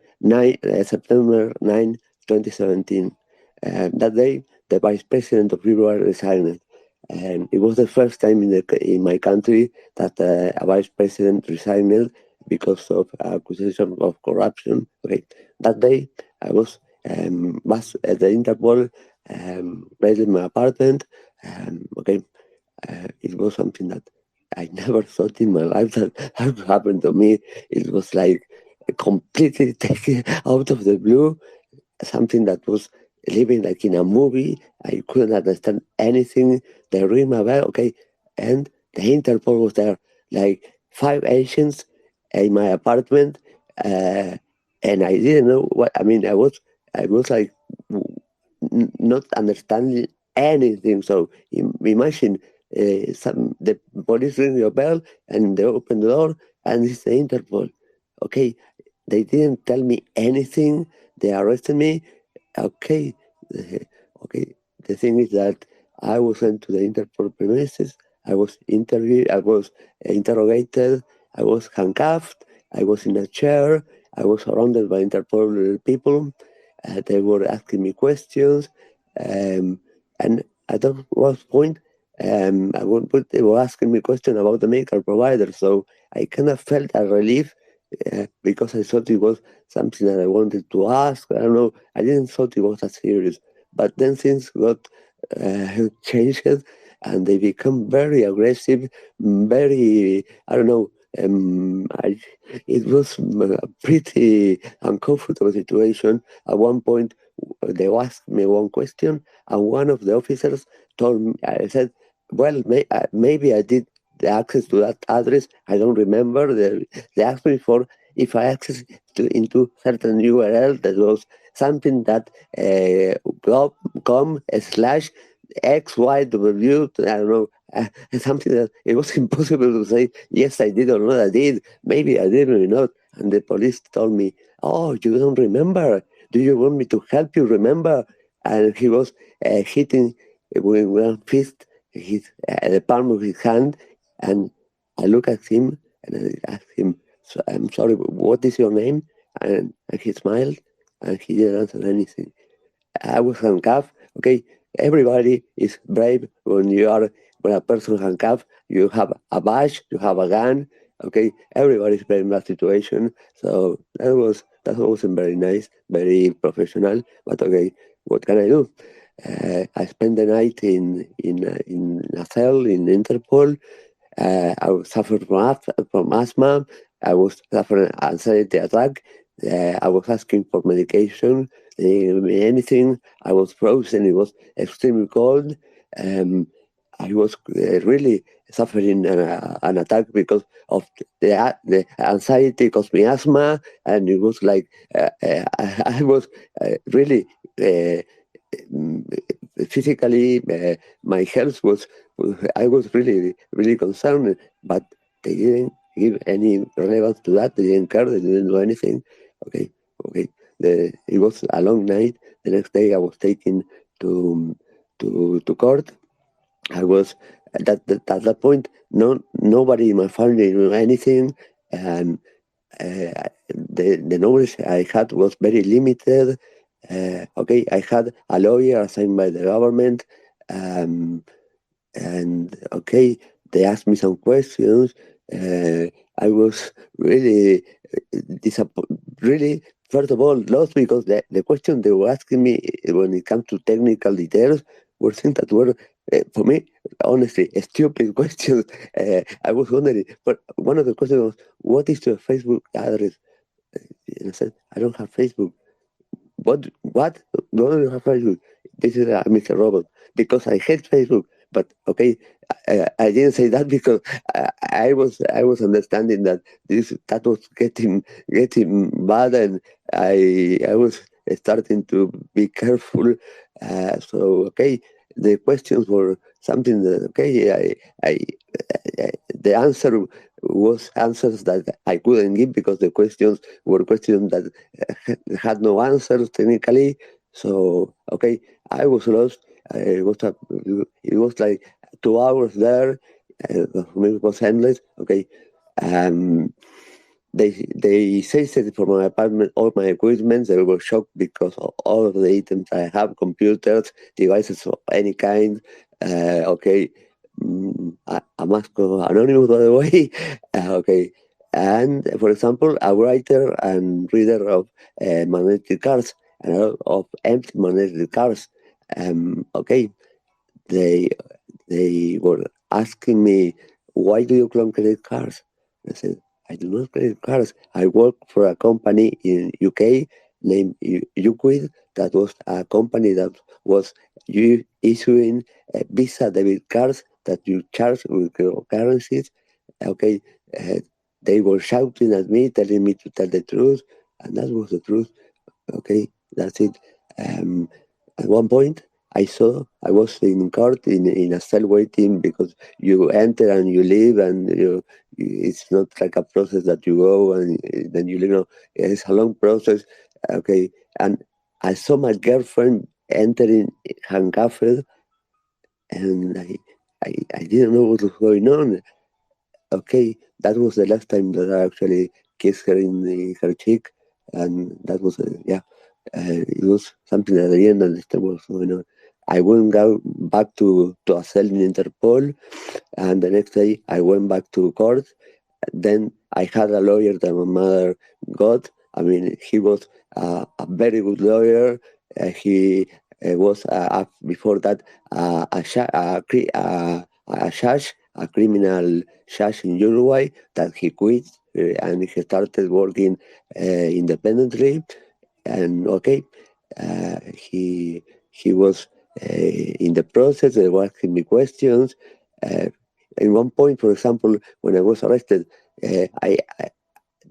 September 9, 2017. That day, the vice president of Uruguay resigned, and it was the first time in my country that a vice president resigned because of accusation of corruption. Okay, that day I was at the Interpol, based in my apartment. Okay, it was something that I never thought in my life that would happen to me. It was like completely taken out of the blue, something that was living like in a movie. I couldn't understand anything. They ring my bell, okay, and the Interpol was there, like 5 Asians in my apartment, and I didn't know what. I mean, I was like, not understanding anything. So imagine the police ring your bell and they open the door and it's the Interpol. Okay, they didn't tell me anything. They arrested me. Okay, okay. The thing is that I was sent to the Interpol premises. I was interviewed. I was interrogated. I was handcuffed. I was in a chair. I was surrounded by Interpol people. They were asking me questions, and at that was point, they were asking me questions about the medical provider. So I kind of felt a relief because I thought it was something that I wanted to ask. I don't know. I didn't thought it was that serious. But then things got changed, and they become very aggressive, very, I don't know. It was a pretty uncomfortable situation. At one point, they asked me one question, and one of the officers told me, I said, well, maybe I did the access to that address. I don't remember. They asked me for if I access into certain URL that was something that com slash XYW, I don't know, something that it was impossible to say, yes, I did or not, I did. Maybe I did, maybe not. And the police told me, oh, you don't remember? Do you want me to help you remember? And he was hitting with one fist the palm of his hand. And I look at him and I ask him, so, I'm sorry, what is your name? And he smiled and he didn't answer anything. I was handcuffed. Okay, everybody is brave when a person handcuffed. You have a badge, you have a gun. Okay, everybody's brave in that situation. So that wasn't very nice, very professional. But okay, what can I do? I spent the night in a cell in Interpol. I suffered from asthma. I was suffering anxiety attack. I was asking for medication. They didn't give me anything. I was frozen. It was extremely cold. Um, I was really suffering an attack because of the anxiety caused me asthma, and it was like I was really mm, physically my health was I was really concerned, but they didn't give any relevance to that. They didn't care. They didn't do anything. Okay, okay. It was a long night. The next day, I was taken to to court. I was at that point. Nobody in my family knew anything, and the knowledge I had was very limited. Okay, I had a lawyer assigned by the government. Um, and okay, they asked me some questions. I was really really, first of all, lost because the question they were asking me when it comes to technical details were things that were, for me, honestly, stupid questions. I was wondering, but one of the questions was, what is your Facebook address? And I said, I don't have Facebook. What? What? No, I don't have Facebook. This is Mr. Robot because I hate Facebook. But okay, I didn't say that because I was understanding that that was getting bad, and I was starting to be careful. So okay, the questions were something that okay, the answer was answers that I couldn't give because the questions were questions that had no answers technically. So okay, I was lost. It was like 2 hours there. For me, it was endless. Okay, um, they seized for my apartment all my equipment. They were shocked because of all of the items I have, computers, devices of any kind. Okay, a mask of anonymous, by the way. Okay, and for example, a writer and reader of magnetic cards and a lot of empty magnetic cards. Okay, they they were asking me, why do you clone credit cards? I said, I do not credit cards. I work for a company in UK named Uquid. That was a company that was issuing Visa debit cards that you charge with your currencies. Okay, uh, they were shouting at me, telling me to tell the truth, and that was the truth. Okay, that's it. Um, At one point, I was in court in a cell waiting because you enter and you leave and it's not like a process that you go and then you leave. No, it's a long process. Okay, and I saw my girlfriend entering handcuffed, and I didn't know what was going on. Okay, that was the last time that I actually kissed her in her cheek, and that was yeah, it was something that I didn't understand what was going on. I went go back to a cell in Interpol, and the next day I went back to court. Then I had a lawyer that my mother got. I mean, he was a very good lawyer. He was before that a judge, a criminal judge in Uruguay that he quit and he started working independently. And okay, he was in the process. They were asking me questions. Uh, in one point, for example, when I was arrested, I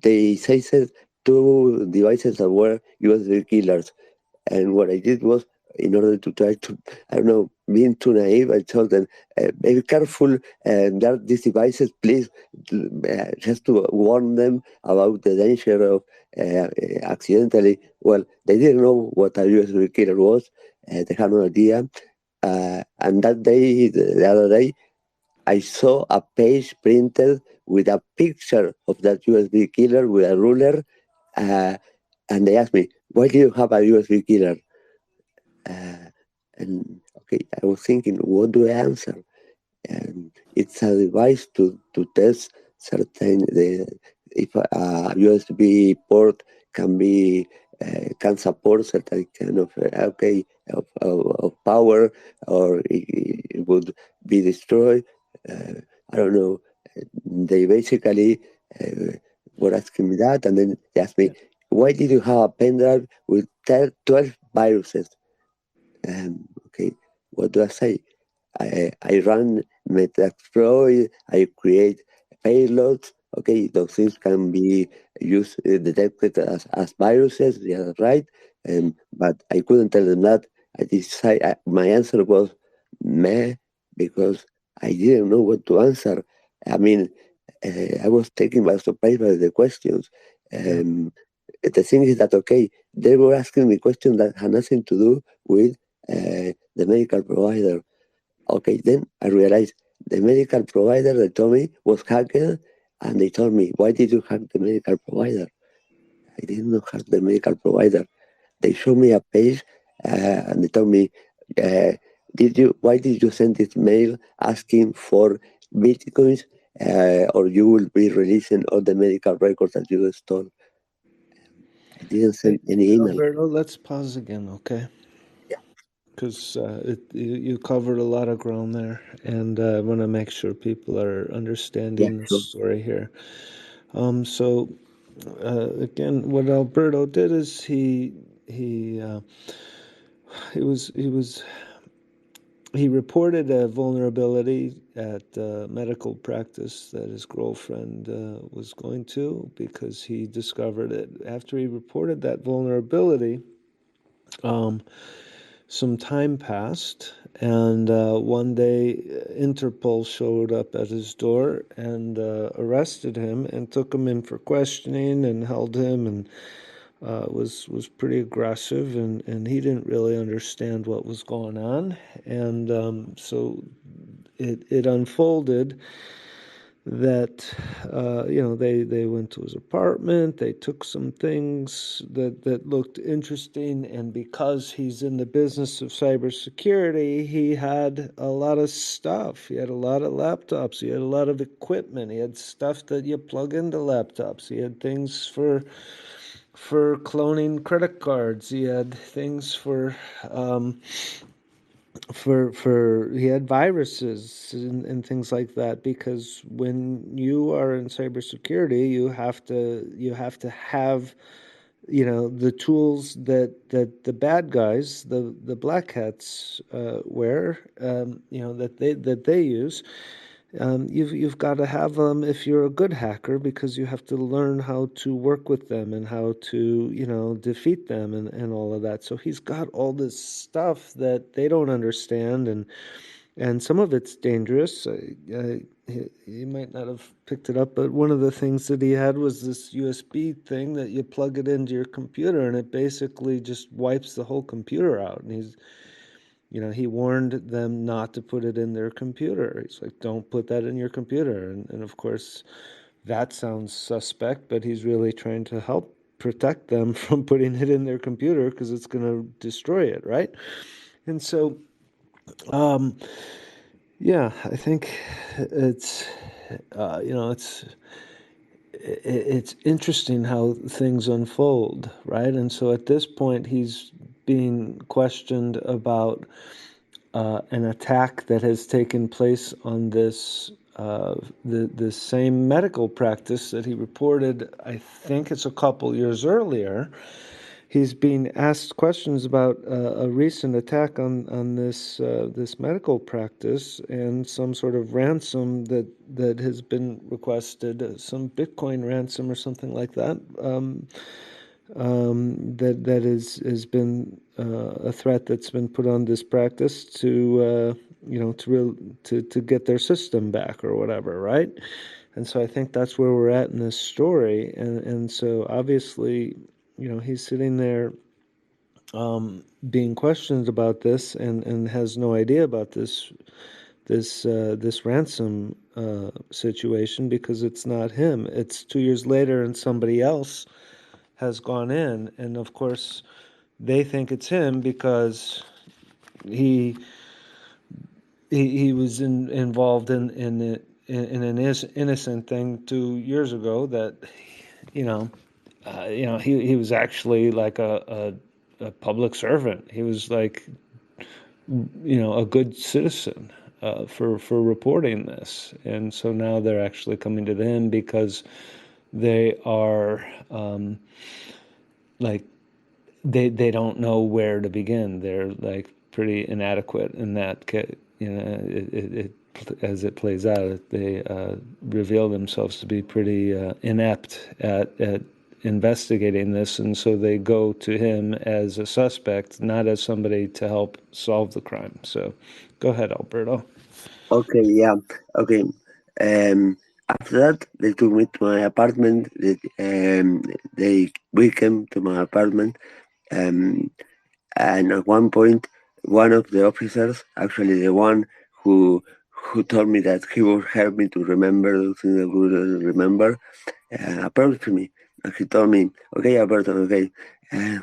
they said two devices that were USB killers, and what I did was, in order to try to, I don't know, being too naive, I told them, be careful, there are these devices, please, just to warn them about the danger of accidentally. Well, they didn't know what a USB killer was, they had no idea. And that day, the other day, I saw a page printed with a picture of that USB killer with a ruler, uh, and they asked me, "Why do you have a USB killer?" Uh, and okay, I was thinking, what do I answer? And it's a device to test certain if a USB port can be can support certain kind of okay of power or it would be destroyed. I don't know. They basically uh, were asking me that, and then they asked me, "Why did you have a pen drive with 12 viruses?" Okay, what do I say? I run Metasploit, I create payloads. Okay, those things can be used, detected as viruses, yeah, right? But I couldn't tell them that. I decided, my answer was meh, because I didn't know what to answer. I mean, I was taken by surprise by the questions. Yeah. The thing is that, okay, they were asking me questions that had nothing to do with the medical provider. Okay, then I realized the medical provider they told me was hacked, and they told me, why did you hack the medical provider? I didn't hack the medical provider. They showed me a page, and they told me, uh, why did you send this mail asking for bitcoins, or you will be releasing all the medical records that you stole? I didn't Hey, send any email. Alberto, let's pause again, okay? Yeah, Because you covered a lot of ground there, and I want to make sure people are yeah, understanding the sure. story here. So again, what Alberto did is he he was he reported a vulnerability at medical practice that his girlfriend was going to because he discovered it after he reported that vulnerability. Um, some time passed, and one day Interpol showed up at his door and arrested him and took him in for questioning and held him and was pretty aggressive, and he didn't really understand what was going on, and so it unfolded that they went to his apartment, they took some things that looked interesting, and because he's in the business of cybersecurity, he had a lot of stuff. He had a lot of laptops, he had a lot of equipment, he had stuff that you plug into laptops, he had things for cloning credit cards, he had things um, for he had viruses and things like that, because when you are in cybersecurity you have to have the tools that the bad guys, the black hats wear, that they use, you've got to have them if you're a good hacker, because you have to learn how to work with them and how to defeat them and all of that. So he's got all this stuff that they don't understand, and some of it's dangerous. He might not have picked it up, but one of the things that he had was this USB thing that you plug it into your computer, and it basically just wipes the whole computer out. And he warned them not to put it in their computer. He's like, don't put that in your computer. And of course, that sounds suspect, but he's really trying to help protect them from putting it in their computer because it's going to destroy it, right? And so, yeah, I think it's, it's interesting how things unfold, right? And so at this point, he's being questioned about an attack that has taken place on the same medical practice that he reported. I think it's a couple years earlier. He's being asked questions about a recent attack on this medical practice and some sort of ransom that has been requested, some Bitcoin ransom or something like that. That has been a threat that's been put on this practice to get their system back or whatever, right? And so I think that's where we're at in this story, and so obviously, he's sitting there being questioned about this and has no idea about this ransom situation because it's not him. It's 2 years later and somebody else has gone in, and of course they think it's him because he was involved in an innocent thing 2 years ago that he was actually like a public servant. He was like a good citizen for reporting this, and so now they're actually coming to him because they are like they don't know where to begin. They're like pretty inadequate in that it as it plays out, they reveal themselves to be pretty inept at investigating this, and so they go to him as a suspect, not as somebody to help solve the crime. So go ahead, Alberto. Okay, yeah, okay. After that, they took me to my apartment. We came to my apartment, and at one point, one of the officers, actually the one who told me that he would help me to remember those things I wouldn't remember, approached me and he told me, "Okay, Alberto, okay, uh,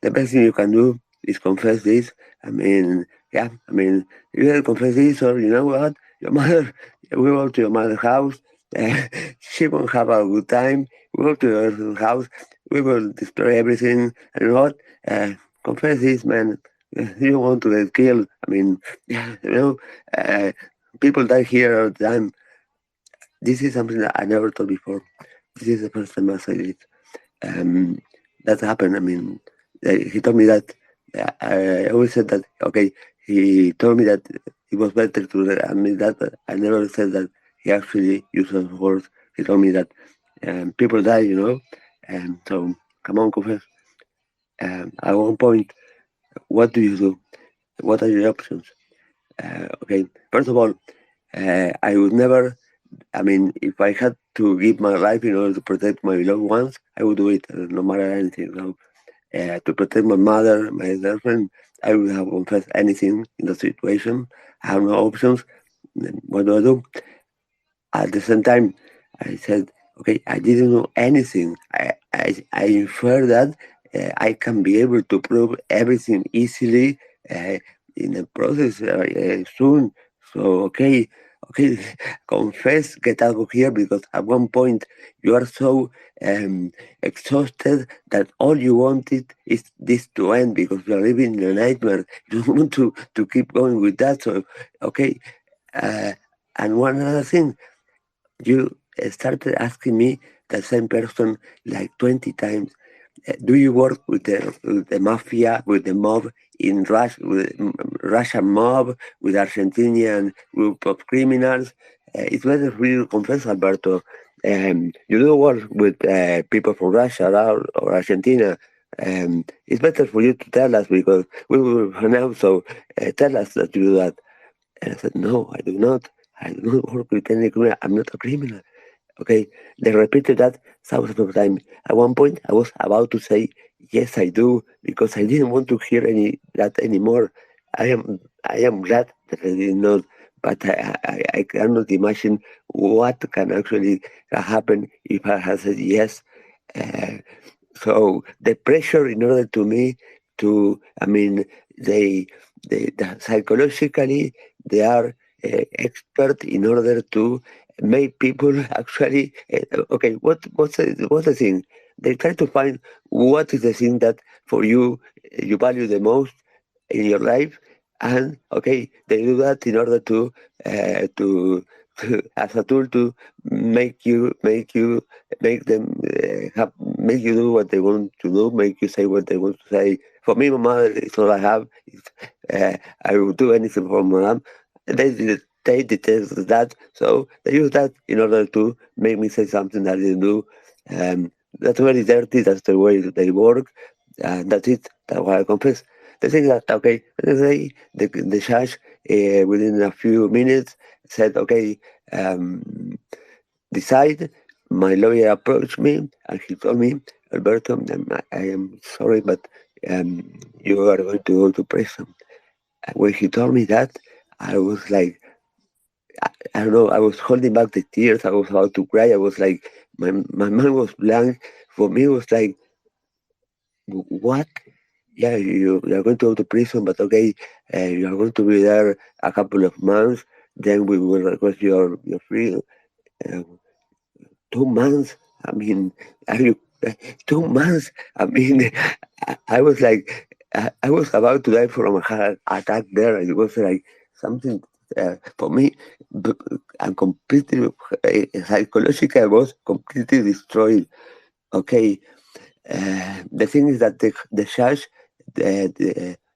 the best thing you can do is confess this. I mean, yeah, I mean, you either confess this or you know what, your mother, we go to your mother's house, she won't have a good time. We go to your house, we will destroy everything. And you know what? Confess this, man. You don't want to get killed. I mean, uh, people die here all the time. This is something that I never told before. This is the first time I said it. That happened. I mean, he told me that. I always said that. Okay, he told me that it was better to admit that, but I never said that he actually used those words. He told me that people die, and so come on, confess. At one point, what do you do? What are your options? Okay, first of all, I would never. I mean, if I had to give my life in order to protect my loved ones, I would do it, no matter anything. So, to protect my mother, my girlfriend, I would have confessed anything in the situation. I have no options. Then what do I do? At the same time, I said, okay, I didn't know anything. I infer that I can be able to prove everything easily in the process soon. So, okay, confess, get out of here, because at one point you are so exhausted that all you wanted is this to end because you are living in a nightmare. You don't want to keep going with that. So, okay. And one other thing, you started asking me the same person like 20 times. Do you work with the mafia, with the mob in Russia, with Russian mob, with Argentinian group of criminals? it's better for you to confess, Alberto. You do work with people from Russia or Argentina. It's better for you to tell us because we will run out. So tell us that you do that. And I said, no, I do not. I do not work with any criminal. I'm not a criminal. Okay, they repeated that thousands of times. At one point, I was about to say, "Yes, I do," because I didn't want to hear that anymore. I am glad that I did not, but I cannot imagine what can actually happen if I had said yes. Uh, so the pressure in order to me to, I mean, they, psychologically they are expert in order to make people actually okay. What's the thing? They try to find what is the thing that for you you value the most in your life, and okay, they do that in order to uh, to, as a tool to make them make you do what they want to do, make you say what they want to say. For me, my mother is all I have. I will do anything for my mom. They detest that, so they use that in order to make me say something that I didn't do. That's very dirty. That's the way they work. That's it. That's why I confess. The thing that okay, let's say the judge within a few minutes said okay. Decide. My lawyer approached me and he told me, Alberto, I am sorry, but you are going to go to prison. And when he told me that, I was like, I don't know, I was holding back the tears. I was about to cry. I was like, my mind was blank. For me, it was like, what? Yeah, you are going to go to prison, but okay, you are going to be there a couple of months. Then we will request your free. Uh, 2 months. I mean, are you 2 months? I mean, I was like, I was about to die from a heart attack there. It was like something for me. I'm completely psychologically, I was completely destroyed. Okay, the thing is that the judge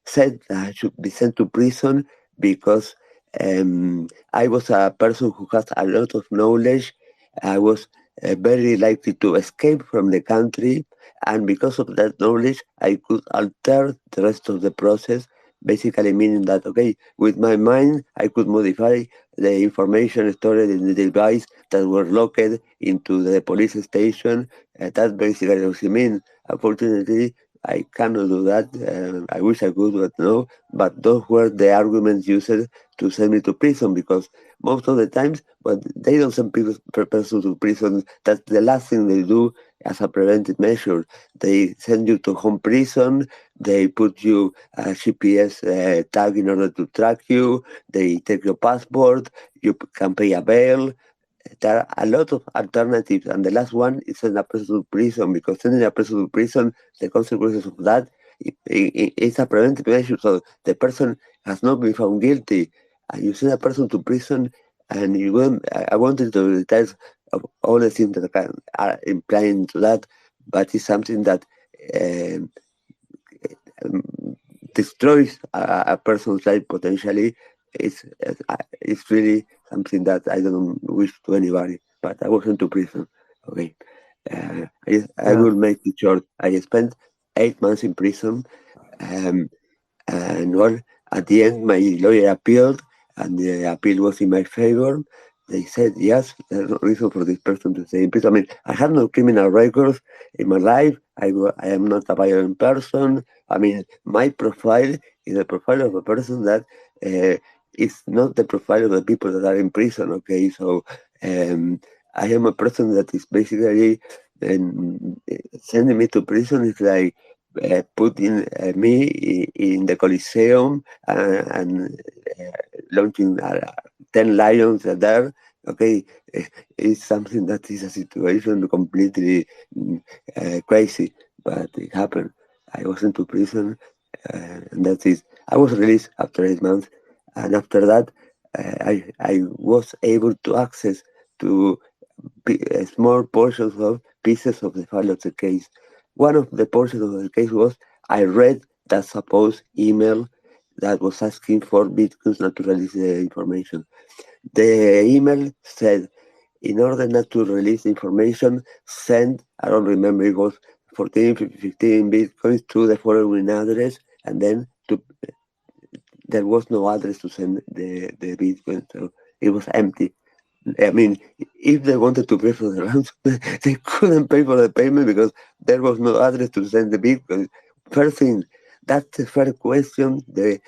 said I should be sent to prison because I was a person who has a lot of knowledge. I was very likely to escape from the country, and because of that knowledge, I could alter the rest of the process. Basically, meaning that okay, with my mind, I could modify the information stored in the device that were locked into the police station. That's basically what it means. Unfortunately, I cannot do that. I wish I could, but no. But those were the arguments used to send me to prison because most of the times, but they don't send people person to prison. That's the last thing they do as a preventive measure. They send you to home prison. They put you a GPS tag in order to track you. They take your passport. You can pay a bail. There are a lot of alternatives, and the last one is send a person to prison because sending a person to prison, the consequences of that it's a preventive measure, so the person has not been found guilty, and you send a person to prison, and you will, I wanted to details of all the things that are implying to that, but it's something that um, um, destroys a person's life potentially. It's really something that I don't wish to anybody. But I was into prison. Okay, I Yeah. will make it short. I spent 8 months in prison. Um, and well, at the end, my lawyer appealed, and the appeal was in my favor. They said, yes, there's no reason for this person to stay in prison. I mean, I have no criminal records in my life. I am not a violent person. I mean, my profile is the profile of a person that is not the profile of the people that are in prison, okay? So um, I am a person that is basically sending me to prison is like putting me in the Coliseum and launching 10 lions there. Okay, it's something that is a situation completely crazy, but it happened. I was into prison, and that's it. I was released after 8 months, and after that, I was able to access to small portions of pieces of the file of the case. One of the portions of the case was I read that supposed email that was asking for victims not to release the information. The email said, in order not to release information, send, I don't remember, it was 14, 15 bitcoins to the following address, and then there was no address to send the bitcoin, so it was empty. I mean, if they wanted to pay for the ransom, they couldn't pay for the payment because there was no address to send the bitcoin. First thing, that's the first question the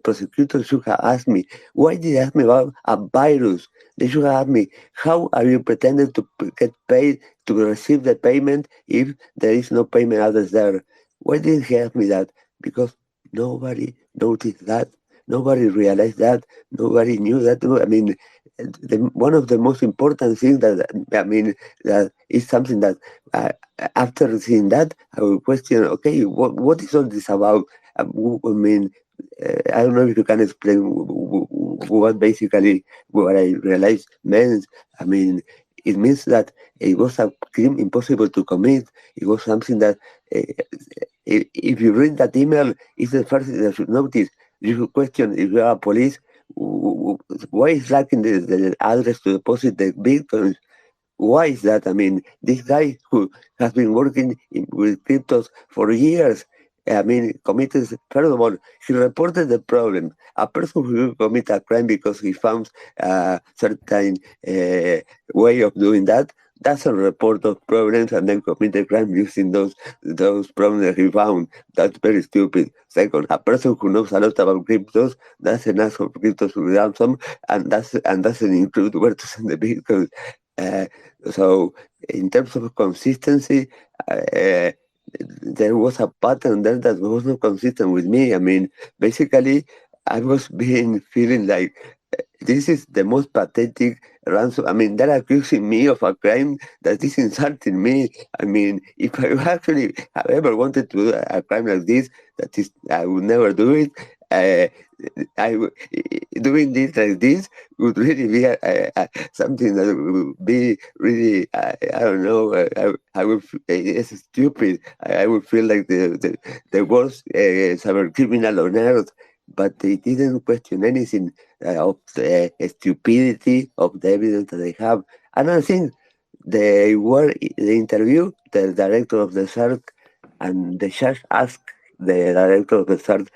prosecutor should have asked me. Why did they ask me about a virus? They should have asked me, how are you pretending to get paid to receive the payment if there is no payment address there? Why didn't he ask me that? Because nobody noticed that. Nobody realized that. Nobody knew that. I mean, one of the most important things that that is something that after seeing that I will question. Okay, what is all this about? I mean, I don't know if you can explain what basically what I realized means. I mean, it means that it was a crime impossible to commit. It was something that if you read that email, it's the first thing that you should notice. You should question if you are police. Why is lacking the address to deposit the bitcoins? Why is that? I mean, this guy who has been working with cryptos for years, I mean, committed, first of all, he reported the problem. A person who will commit a crime because he found a certain way of doing that doesn't report those problems and then commit a crime using those problems that he found. That's very stupid. Second, a person who knows a lot about cryptos doesn't ask for cryptos to ransom and doesn't include where to send the bitcoins. Uh, so, in terms of consistency, uh, there was a pattern there that was not consistent with me. I mean, basically, I was being feeling like this is the most pathetic ransom. I mean, they're accusing me of a crime that is insulting me. I mean, if I actually have ever wanted to do a crime like this, that is, I would never do it. Uh, doing this like this would really be something that would be really, I don't know, I would, it's stupid. I would feel like the worst cyber criminal on earth, but they didn't question anything of the stupidity of the evidence that they have. Another thing, they interview the director of the CERC, and the judge asked the director of the CERC,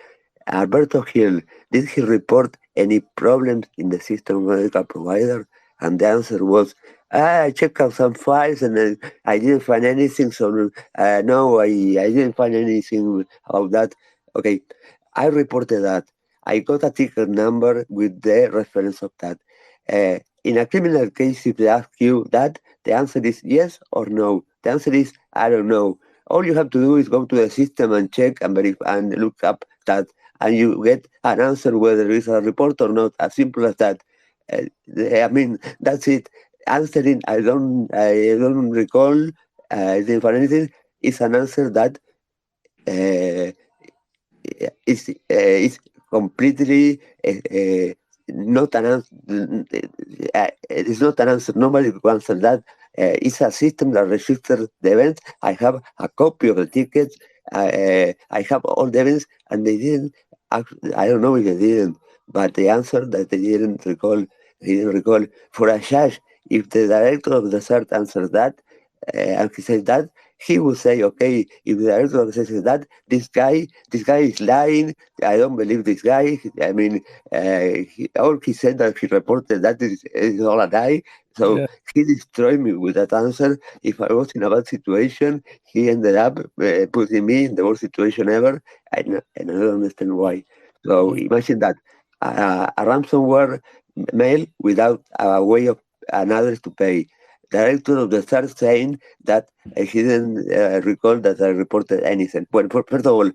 Alberto Hill, did he report any problems in the system medical provider? And the answer was, I checked out some files and I didn't find anything. So no, I didn't find anything about that. Okay, I reported that. I got a ticket number with the reference of that. In a criminal case, if they ask you that, the answer is yes or no. The answer is I don't know. All you have to do is go to the system and check and verify and look up that, and you get an answer whether there is a report or not. As simple as that. I mean, that's it. Answering, I don't recall. I didn't find anything. It's an answer that uh, is completely not an answer. It is not an answer. Nobody will answer that. It's a system that registers the events. I have a copy of the tickets. I have all the events, and they didn't. I don't know if they didn't, but the answer that they didn't recall for a judge. If the director of the CERT answers that, and he says that, he will say, okay, if the director of the CERT says that, this guy is lying. I don't believe this guy. I mean, all he said that he reported that is all a lie. So Yeah. he destroyed me with that answer. If I was in a bad situation, he ended up putting me in the worst situation ever, and I don't understand why. So imagine that a ransomware mail without a way of another to pay. Director of the start saying that he didn't recall that I reported anything. Well, first of all,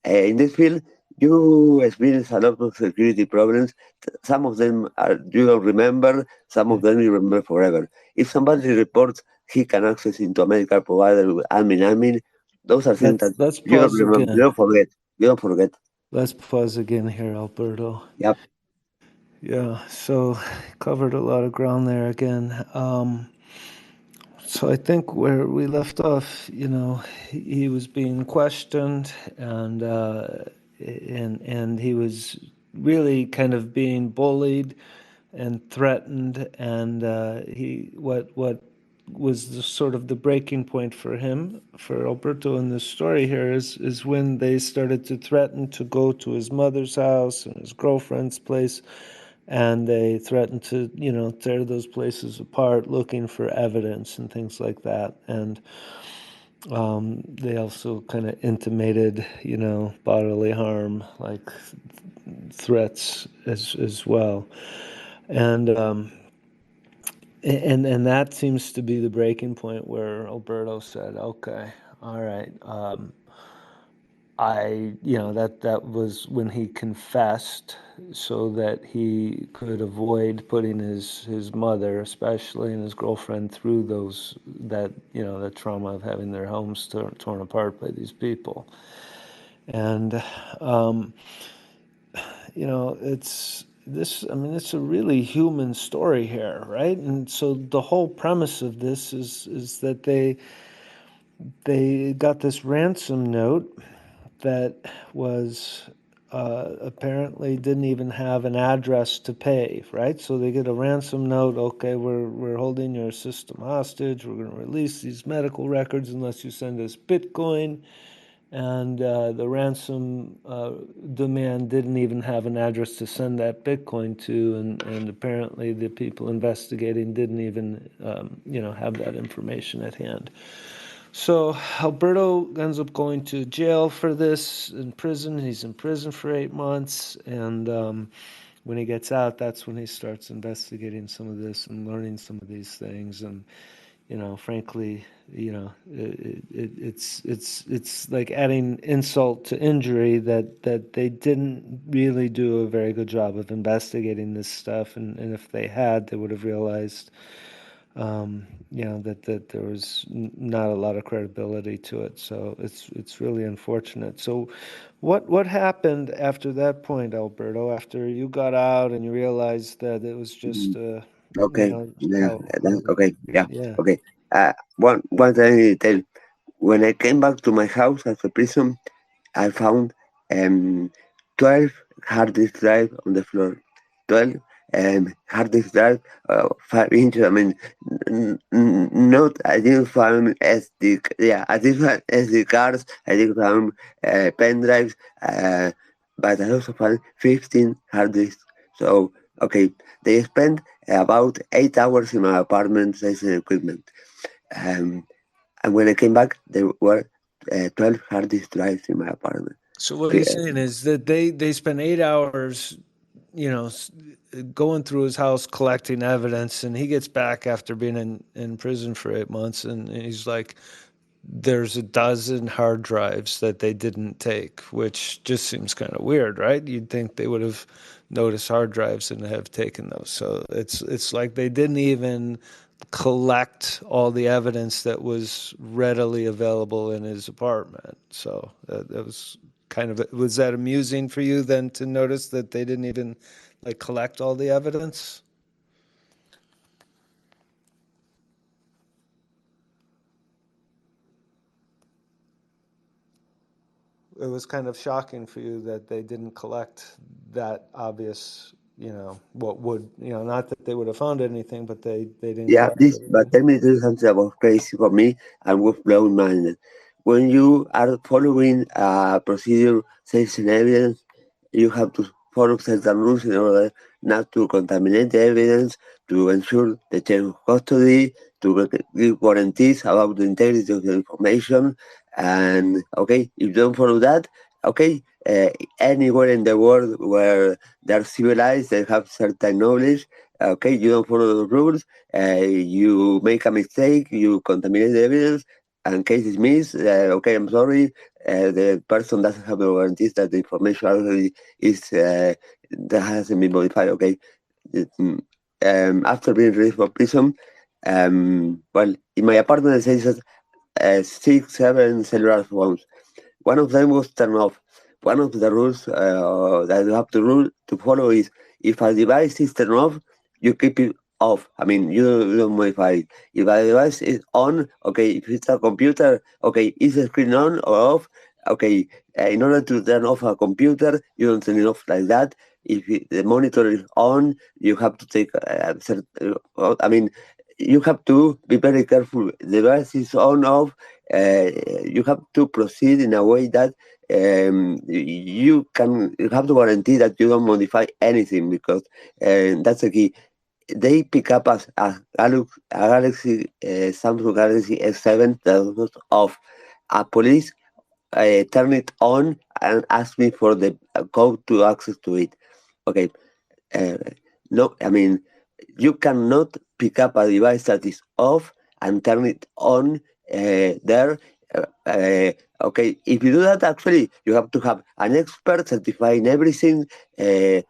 in this field, you experience a lot of security problems. Some of them are you don't remember, some of them you remember forever. If somebody reports he can access into a medical provider with admin, those are things that Let's you don't pause remember, you again. don't forget. You don't forget. Let's pause again here, Alberto. Yep. Yeah, so covered a lot of ground there again. So I think where we left off, he was being questioned, and he was really kind of being bullied and threatened, and what was the sort of the breaking point for him, for Alberto in this story here, is when they started to threaten to go to his mother's house and his girlfriend's place, and they threatened to, tear those places apart, looking for evidence and things like that. And they also kind of intimated, bodily harm, like threats as well. And and that seems to be the breaking point where Alberto said, "Okay, all right." That was when he confessed, so that he could avoid putting his mother, especially, and his girlfriend through that trauma of having their homes torn apart by these people. And it's a really human story here, right? And so the whole premise of this is that they got this ransom note that was apparently didn't even have an address to pay, right? So they get a ransom note. Okay, we're holding your system hostage. We're going to release these medical records unless you send us Bitcoin. And the ransom demand didn't even have an address to send that Bitcoin to, and apparently the people investigating didn't even have that information at hand. So Alberto ends up going to jail for this, in prison. He's in prison for 8 months, and when he gets out, that's when he starts investigating some of this and learning some of these things. And frankly, it's like adding insult to injury that they didn't really do a very good job of investigating this stuff, and if they had, they would have realized that there was not a lot of credibility to it. So it's really unfortunate. So what happened after that point, Alberto, after you got out and you realized that it was just Okay. Yeah. Okay. Yeah. yeah. Okay. One thing I need to tell. When I came back to my house after prison, I found 12 hard disk drive on the floor. 12 hard disk drive, 5 inches. I mean, not. I didn't find SD. Yeah, I didn't find SD cards. I didn't find pen drives. But I also found 15 hard disks. So okay, they spent about 8 hours in my apartment sizing equipment. Um, and when I came back, there were 12 hard disk drives in my apartment. So what he's saying is that they spent 8 hours, going through his house collecting evidence, and he gets back after being in prison for 8 months, and he's like, there's a dozen hard drives that they didn't take, which just seems kind of weird, right? You'd think they would have noticed hard drives and have taken those. So it's like they didn't even collect all the evidence that was readily available in his apartment. So that was was that amusing for you then to notice that they didn't even collect all the evidence? It was kind of shocking for you that they didn't collect that obvious, what would, not that they would have found anything, but they didn't Yeah, collect it. but tell me this something about crazy for me and was blown mind. When you are following a procedure, saving evidence, you have to follow certain rules in order not to contaminate the evidence, to ensure the chain of custody, to give guarantees about the integrity of the information. And okay, if you don't follow that, okay, anywhere in the world where they're civilized, they have certain knowledge. Okay, you don't follow the rules, you make a mistake, you contaminate the evidence, and case is missed. Okay, I'm sorry. The person doesn't have the guarantees that the information already is that hasn't been modified. Okay, after being released from prison, well, in my apartment, I says 6, 7 cellular phones. One of them was turned off. One of the rules that you have to follow is if a device is turned off, you keep it off. I mean, you don't modify it. If a device is on, okay, if it's a computer, okay, is the screen on or off? Okay, in order to turn off a computer, you don't turn it off like that. the monitor is on, you have to take I mean, you have to be very careful. The device is on off. You have to proceed in a way that you have to guarantee that you don't modify anything, because that's the key. They pick up as a Galaxy Samsung Galaxy S7 that was off. A police turn it on and ask me for the code to access to it. Okay, uh, no, I mean, you cannot pick up a device that is off and turn it on there. Okay, if you do that, actually, you have to have an expert certifying everything,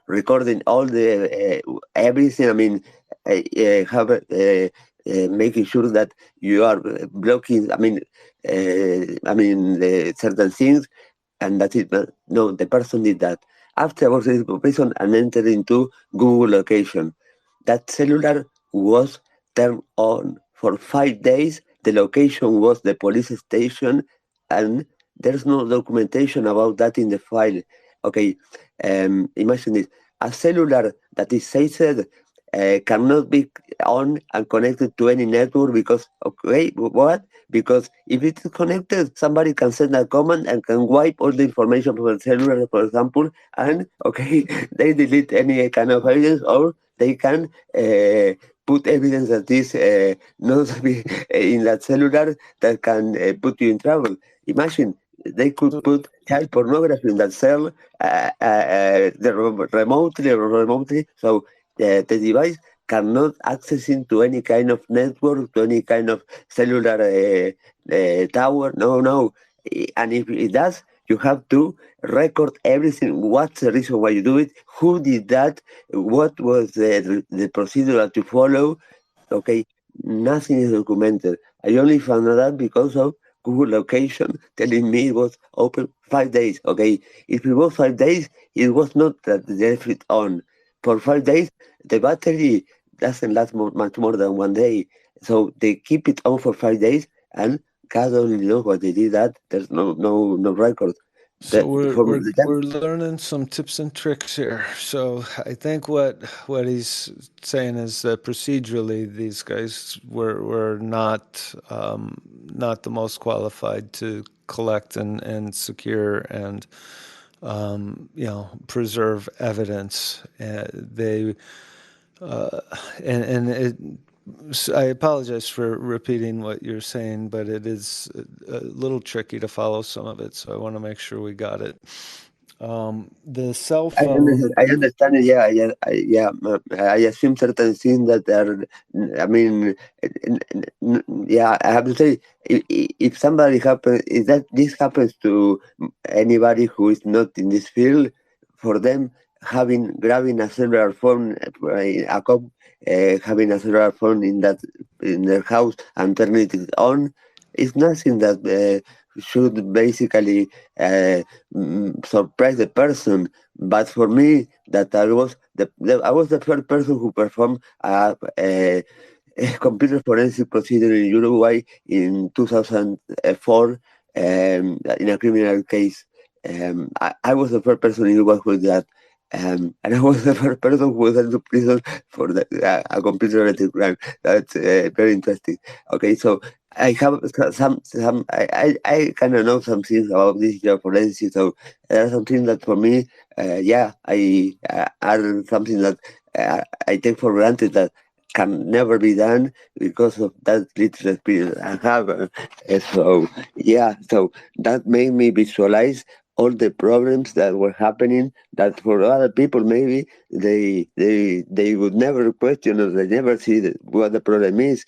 recording all the everything. I mean, making sure that you are blocking. Certain things, and that's it. But no, the person did that. Afterwards, this person and entered into Google location. That cellular was turned on for 5 days. The location was the police station, and there's no documentation about that in the file. Okay, imagine this: a cellular that is seized cannot be on and connected to any network, because, okay, what? Because if it is connected, somebody can send a command and can wipe all the information from the cellular, for example, and, okay, they delete any kind of evidence, or they can put evidence that is not in that cellular that can put you in trouble. Imagine they could put child pornography in that cell remotely. So the device cannot access into any kind of network, to any kind of cellular tower. No, no. And if it does, you have to record everything. What's the reason why you do it? Who did that? What was the procedure that you follow? Okay, nothing is documented. I only found out because of Google location telling me it was open 5 days. Okay, if it was 5 days, it was not that they left it on. For 5 days, the battery doesn't last much more than 1 day. So they keep it on for 5 days, and God only knows what they did that. There's no record. So That we're from we're the time. we're learning some tips and tricks here. So I think what he's saying is that procedurally these guys were not the most qualified to collect and secure and preserve evidence. They and it, I apologize for repeating what you're saying, but it is a little tricky to follow some of it, so I want to make sure we got it. The cell phone. I understand it. Yeah, I assume certain things that are. I mean, yeah. I have to say, if somebody happens, if that this happens to anybody who is not in this field, for them grabbing a cellular phone, a cop having a cellular phone in their house and turning it on, is nothing that should basically. Surprise the person. But for me, that I was the first person who performed a computer forensic procedure in Uruguay in 2004 in a criminal case. I was the first person in Uruguay who did that. And I was the first person who was sent to prison for a computer related crime. That's very interesting. Okay, so I have I kind of know some things about digital forensics. So there are some things that for me, are something that I take for granted that can never be done because of that little experience I have. So yeah, so that made me visualize all the problems that were happening, that for other people maybe they would never question, or they never see what the problem is.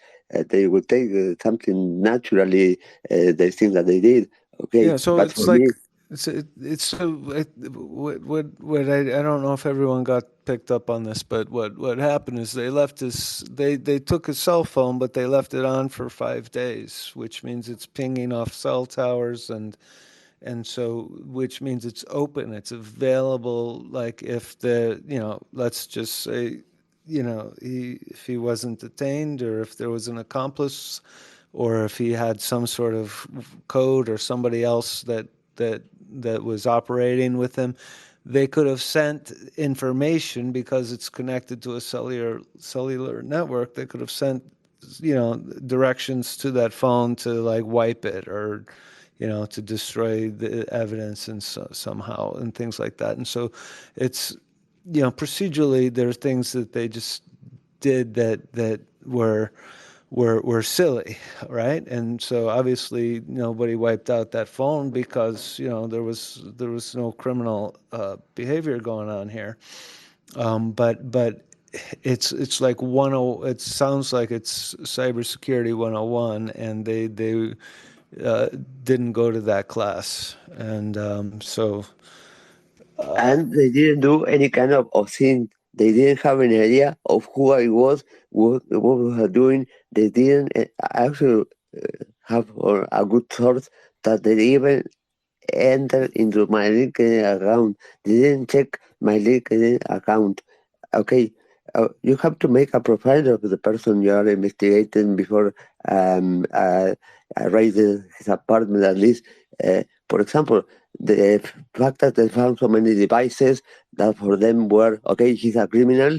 They would take something naturally, they think that they did. Okay, Yeah, so but it's for me, like it's so what I don't know if everyone got picked up on this, but what happened is they took a cell phone, but they left it on for 5 days, which means it's pinging off cell towers and so which means it's open, it's available. Like if let's just say if he wasn't detained, or if there was an accomplice, or if he had some sort of code or somebody else that was operating with him, they could have sent information because it's connected to a cellular network. They could have sent, directions to that phone to like wipe it or, to destroy the evidence and somehow and things like that. And so it's, procedurally, there are things that they just did that were silly, right? And so obviously nobody wiped out that phone because there was no criminal behavior going on here. But it's like it sounds like it's cybersecurity 101, and they didn't go to that class, and so And they didn't do any kind of thing. They didn't have any idea of who I was, what we were doing. They didn't actually have a good source that they even entered into my LinkedIn account. They didn't check my LinkedIn account. Okay, you have to make a profile of the person you are investigating before um, uh, raiding his apartment at least. For example, the fact that they found so many devices that for them were, okay, he's a criminal.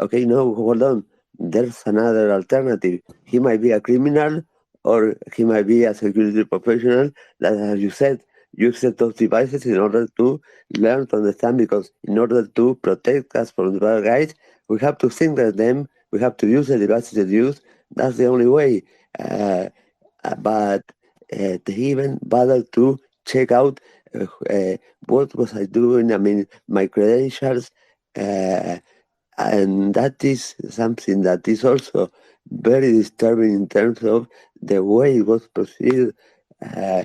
Okay, no, hold on. There's another alternative. He might be a criminal or he might be a security professional that, as you said, uses those devices in order to learn to understand, because in order to protect us from the bad guys, we have to think at them, we have to use the devices they use. That's the only way. Uh, but they even bothered to check out what was I doing. I mean, my credentials, uh, and that is something that is also very disturbing in terms of the way it was proceeded. Uh,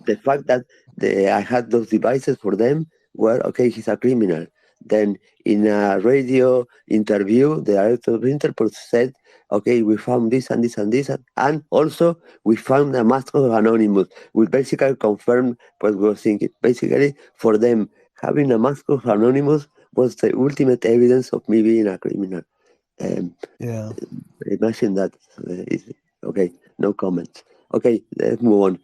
the fact that I had those devices for them were, okay, he's a criminal. Then in a radio interview, the director of Interpol said, okay, we found this and this and this, and also we found a mask of Anonymous, which basically confirmed what we were thinking. Basically, for them, having a mask of Anonymous was the ultimate evidence of me being a criminal. yeah. Imagine that. Okay, no comments. Okay, let's move on.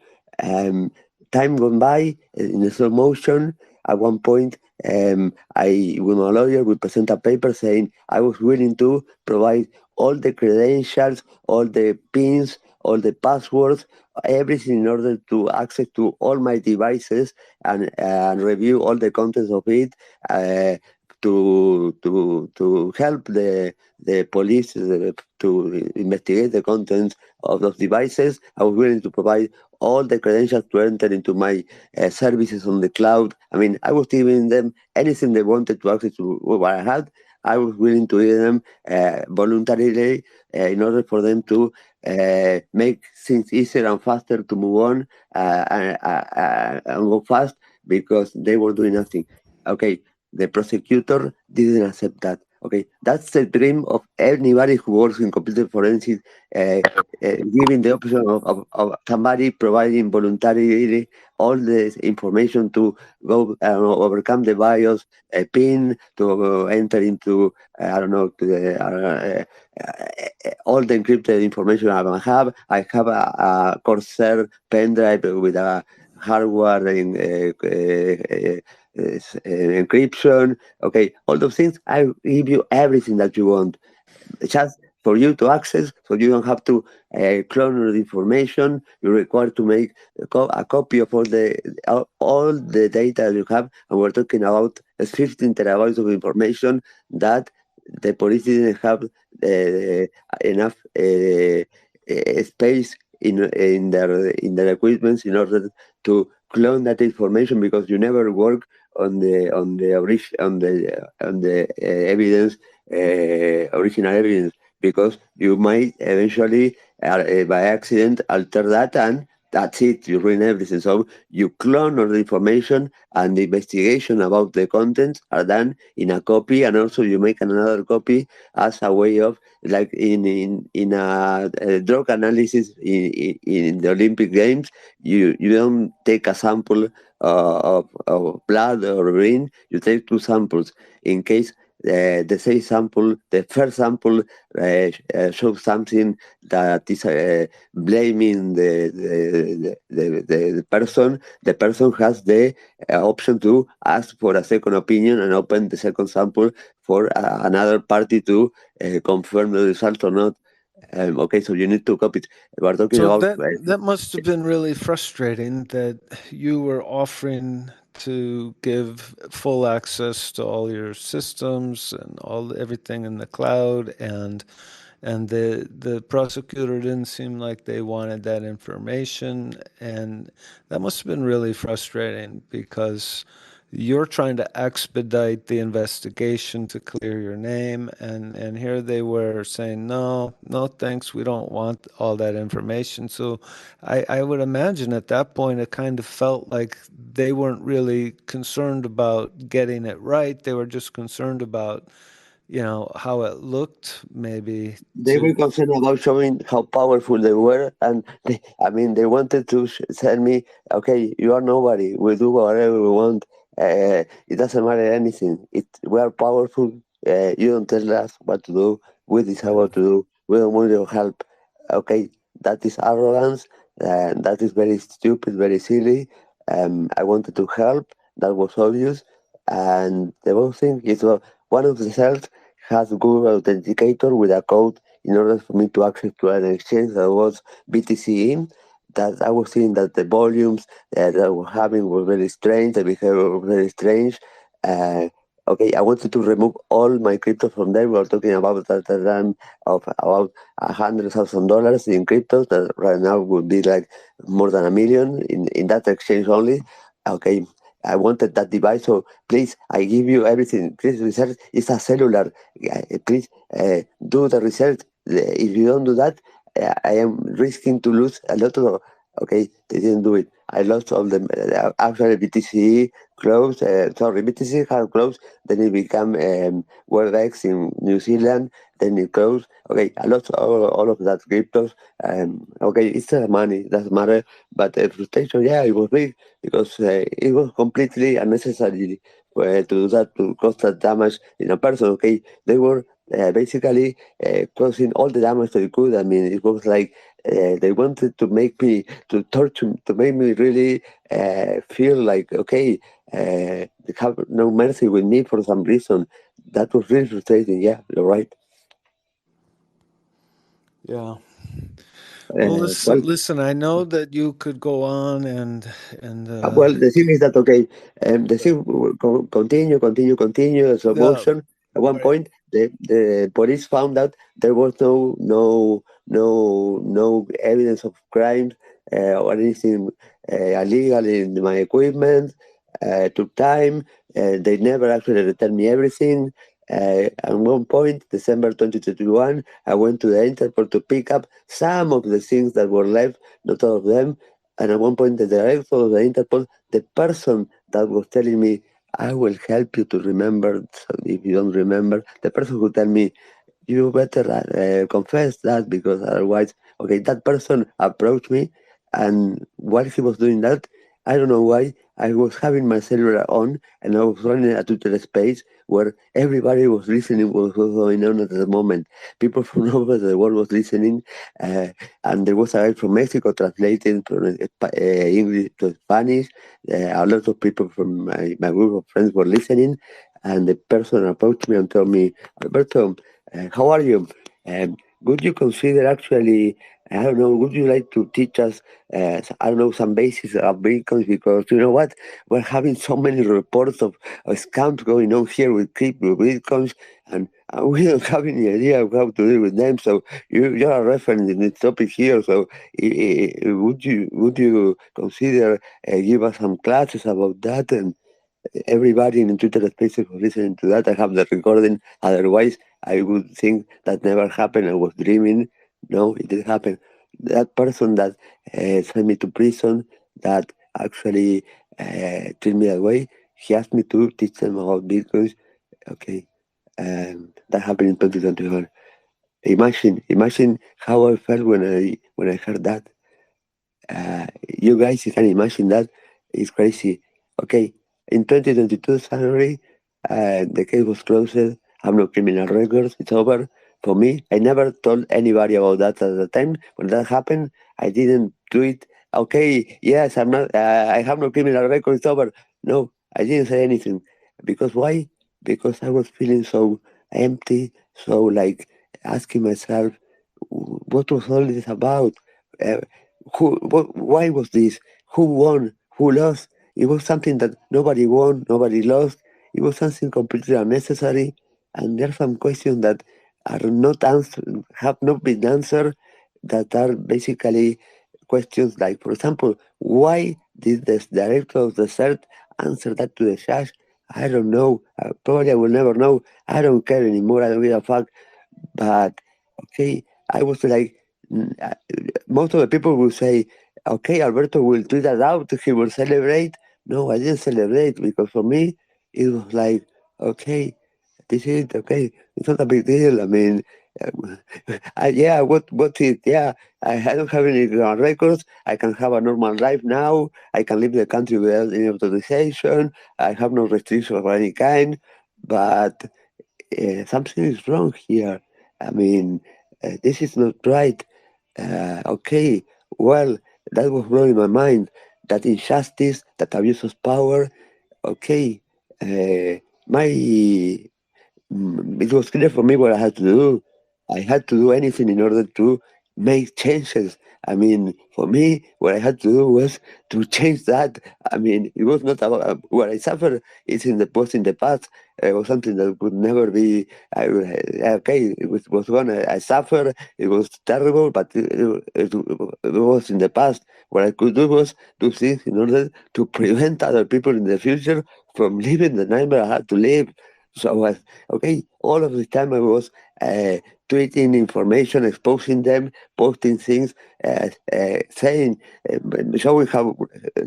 Time gone by in slow motion. At one point, I, with my lawyer, we present a paper saying I was willing to provide all the credentials, all the pins, all the passwords, everything in order to access to all my devices and review all the contents of it. To help the police to investigate the contents of those devices. I was willing to provide all the credentials to enter into my services on the cloud. I mean, I was giving them anything they wanted to access to what I had. I was willing to give them voluntarily in order for them to make things easier and faster to move on and go fast, because they were doing nothing. Okay, the prosecutor didn't accept that. Okay, that's the dream of anybody who works in computer forensics, giving the option of somebody providing voluntarily all the information to go overcome the BIOS pin, to enter into, I don't know, to the, all the encrypted information I have. I have a Corsair pen drive with a hardware in encryption. Okay, all those things. I give you everything that you want, just for you to access, so you don't have to clone the information. You're required to make a copy of all the data you have, and we're talking about 15 terabytes of information that the police didn't have enough space in their equipment in order to clone that information, because you never work on the evidence, original evidence, because you might eventually by accident alter that, and that's it, you ruin everything. So you clone all the information, and the investigation about the contents are done in a copy, and also you make another copy as a way of, like in a drug analysis in the Olympic Games. You don't take a sample of blood or urine. You take two samples in case the same sample, the first sample shows something that is blaming the person. The person has the option to ask for a second opinion and open the second sample for another party to confirm the result or not. Okay, so you need to copy it. We're talking So about that must have been really frustrating that you were offering to give full access to all your systems and everything in the cloud, and the prosecutor didn't seem like they wanted that information, and that must have been really frustrating because you're trying to expedite the investigation to clear your name, and here they were saying, no, no, thanks, we don't want all that information. So I would imagine at that point it kind of felt like they weren't really concerned about getting it right. They were just concerned about, how it looked maybe they to. were concerned about showing how powerful they were, and they wanted to tell me, okay, you are nobody. We do whatever we want. It doesn't matter anything. We are powerful. You don't tell us what to do. We decide Yeah. what to do. We don't want your help. Okay, that is arrogance. That is very stupid, very silly. I wanted to help. That was obvious. And the whole thing is one of the cells has Google Authenticator with a code in order for me to access to an exchange that was BTC in. That I was seeing that the volumes that I was having were very strange, the behavior was very strange. Uh, okay, I wanted to remove all my crypto from there. We were talking about that time of about $100,000 in cryptos that right now would be like more than 1 million in that exchange only. Okay, I wanted that device, so please, I give you everything. Please research. It's a cellular. Please do the research. If you don't do that, I am risking to lose a lot of. Okay, they didn't do it. I lost all the actually BTC closed. Sorry, BTC had closed. Then it became WebEx in New Zealand. Then it closed. Okay, I lost all of that cryptos. Okay, it's the money doesn't matter. But the frustration, yeah, it was big because it was completely unnecessary to do that, to cause that damage in a person. Okay, they were basically causing all the damage they could. I mean, it was like they wanted to make me to torture, to make me really feel like okay, they have no mercy with me for some reason. That was really frustrating. Yeah, you're right. Yeah. Well, Well, listen, I know that you could go on and well, the thing is that okay, the thing will continue, slow yeah, motion. At one right. point, the police found out there was no evidence of crime or anything illegal in my equipment. Took time. They never actually returned me everything. At one point, December 2021, I went to the Interpol to pick up some of the things that were left, not all of them. And at one point, the director of the Interpol, the person that was telling me, I will help you to remember, so if you don't remember, the person who tell me, you better confess that because otherwise, okay, that person approached me, and while he was doing that, I don't know why, I was having my cellular on and I was running a Twitter space where everybody was listening what was going on at the moment. People from all over the world was listening, uh, and there was a guy from Mexico translating from English to Spanish. A lot of people from my group of friends were listening, and the person approached me and told me, Alberto, how are you? Would you consider actually, I don't know, would you like to teach us, I don't know, some basics of Bitcoin? Because you know what? We're having so many reports of scams going on here with crypto Bitcoins, and we don't have any idea of how to deal with them. So you're a reference in this topic here. So would you consider give us some classes about that? And everybody in Twitter Spaces was listening to that. I have the recording. Otherwise, I would think that never happened. I was dreaming. No, it did happen. That person that sent me to prison, that actually treated me that way, he asked me to teach them about Bitcoins. Okay, that happened in 2021. Imagine how I felt when I heard that. You guys, you can imagine that. It's crazy. Okay, in 2022 January, the case was closed. have no criminal records. It's over for me. I never told anybody about that at the time. When that happened, I didn't do it. Okay, yes, I'm not. I have no criminal record. It's over. No, I didn't say anything. Because why? Because I was feeling so empty, so like asking myself, what was all this about? Uh, why was this? Who won? Who lost? It was something that nobody won, nobody lost. It was something completely unnecessary. And there are some questions that are not answered, have not been answered, that are basically questions like, for example, why did the director of the CERT answer that to the judge? I don't know. Probably I will never know. I don't care anymore. I don't give a fuck. But okay, I was like, most of the people will say, okay, Alberto will tweet that out, he will celebrate. No, I didn't celebrate because for me, it was like, okay, this is it, okay, it's not a big deal. I mean, yeah, what's it? Yeah, I don't have any records. I can have a normal life now. I can leave the country without any authorization. I have no restrictions of any kind. But something is wrong here. I mean, this is not right. Okay, well, that was blowing my mind. That injustice, that abuse of power. Okay, uh, my it was clear for me what I had to do. I had to do anything in order to make changes. I mean, for me, what I had to do was to change that. I mean, it was not about what I suffered. It's in the was in the past. It was something that could never be. Okay, was gone. I suffered. It was terrible, but it was in the past. What I could do was do things in order to prevent other people in the future from living the nightmare I had to live. So I was okay. All of the time I was uh, tweeting information, exposing them, posting things, saying, showing how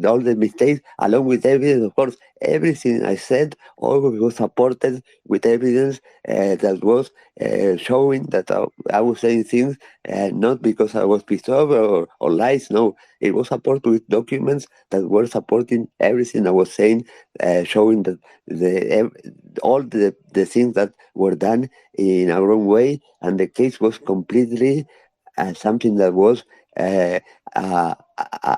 all the mistakes, along with evidence. Of course, everything I said always was supported with evidence that was showing that I was saying things not because I was pissed off or lies. No, it was supported with documents that were supporting everything I was saying, showing that the all the things that were done in a wrong way, and the case was completely something that was uh, uh, I,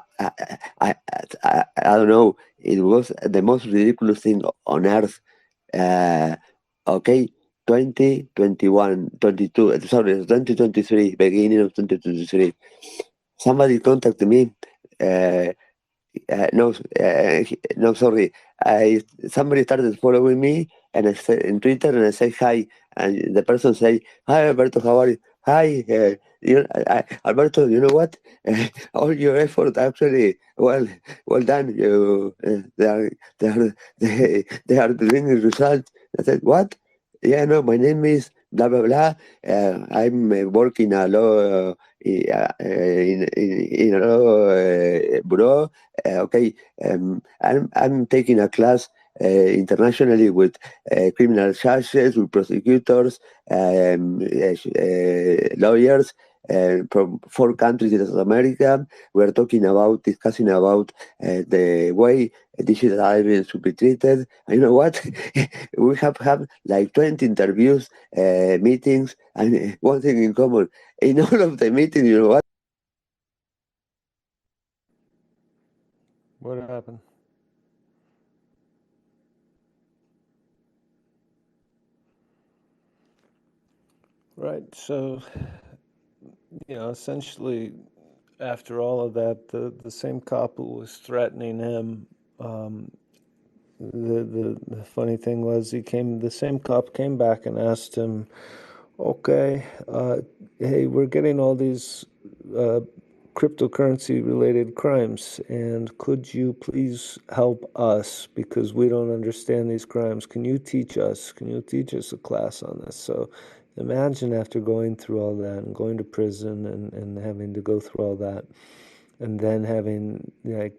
I, I, I don't know. It was the most ridiculous thing on earth. Uh, okay, 2021, 22. Sorry, 2023, beginning of 2023. Somebody contacted me. Uh, no, no, sorry. I Somebody started following me and I said in Twitter and I say hi, and the person say, "Hi, Alberto, how are you? Hi, Alberto. You know what? All your effort actually, well done. You, they are, they are doing the result." I said, "What? Yeah, no, my name is blah blah blah. I'm working a law in a law bureau. Okay, I'm taking a class internationally with criminal judges, with prosecutors, lawyers from 4 countries in South America. We're discussing about the way digital evidence should be treated. And you know what? We have had like 20 interviews, meetings, and one thing in common. In all of the meetings, you know what? What happened? Right. So, essentially, after all of that, the same cop who was threatening him, the funny thing was the same cop came back and asked him, okay, hey, we're getting all these uh, cryptocurrency related crimes, and could you please help us because we don't understand these crimes? Can you teach us? Can you teach us a class on this? So imagine after going through all that and going to prison and having to go through all that, and then having like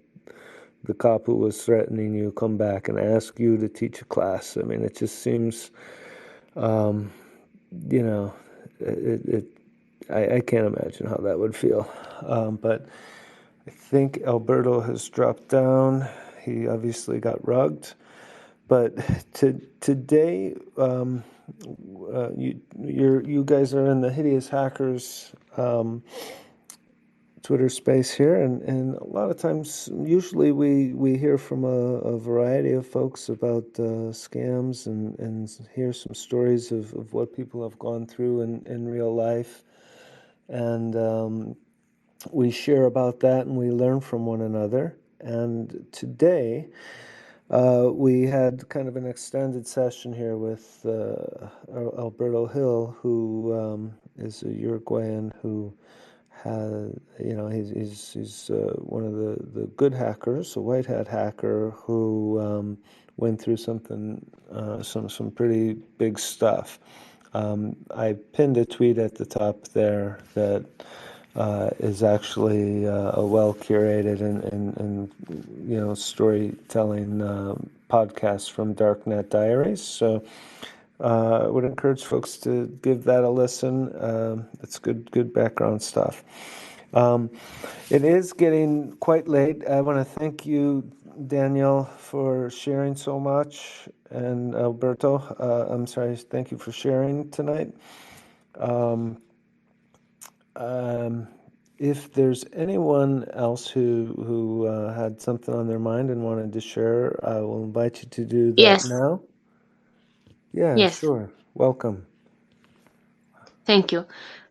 the cop who was threatening you come back and ask you to teach a class. I mean, it just seems, um, you know, I can't imagine how that would feel. But I think Alberto has dropped down. He obviously got rugged. But today, you guys are in the Hideous Hackers Twitter space here, and a lot of times, usually we hear from a variety of folks about scams and hear some stories of what people have gone through in real life, and we share about that and we learn from one another. And today, we had kind of an extended session here with Alberto Hill, who is a Uruguayan who had, he's one of the good hackers, a white hat hacker who went through some pretty big stuff. I pinned a tweet at the top there that is actually a well curated and storytelling podcast from Darknet Diaries. So I would encourage folks to give that a listen. It's good background stuff. It is getting quite late. I want to thank you, Daniel, for sharing so much, and Alberto, thank you for sharing tonight. If there's anyone else who had something on their mind and wanted to share, I will invite you to do that Yes. now. Yeah, Yes. sure. Welcome. Thank you.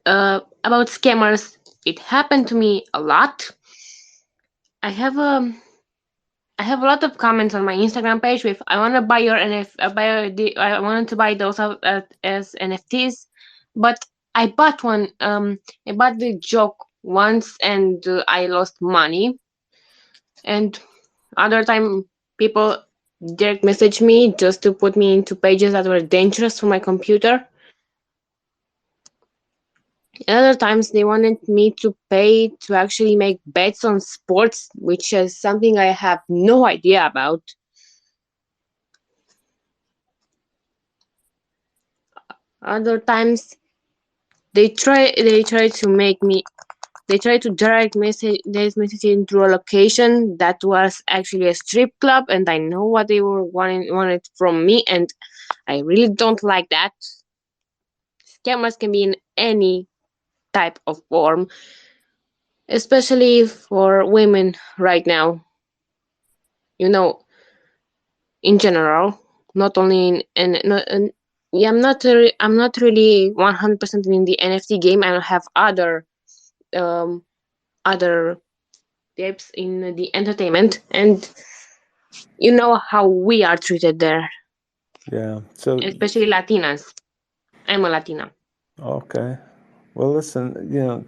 About scammers, it happened to me a lot. I have a lot of comments on my Instagram page with I want to buy your I wanted to buy those as NFTs, but I bought one. I bought the joke once and I lost money. And other time people direct message me just to put me into pages that were dangerous for my computer. Other times they wanted me to pay to actually make bets on sports, which is something I have no idea about. Other times they try to make me they try to direct message into a location that was actually a strip club, and I know what they were wanted from me, and I really don't like that. Scammers can be in any type of form, especially for women right now. You know, in general, not only yeah, I'm not really 100% in the NFT game. I have um other tips in the entertainment, and you know how we are treated there, Yeah. So, especially Latinas. I'm a Latina. okay. Well, listen, yeah,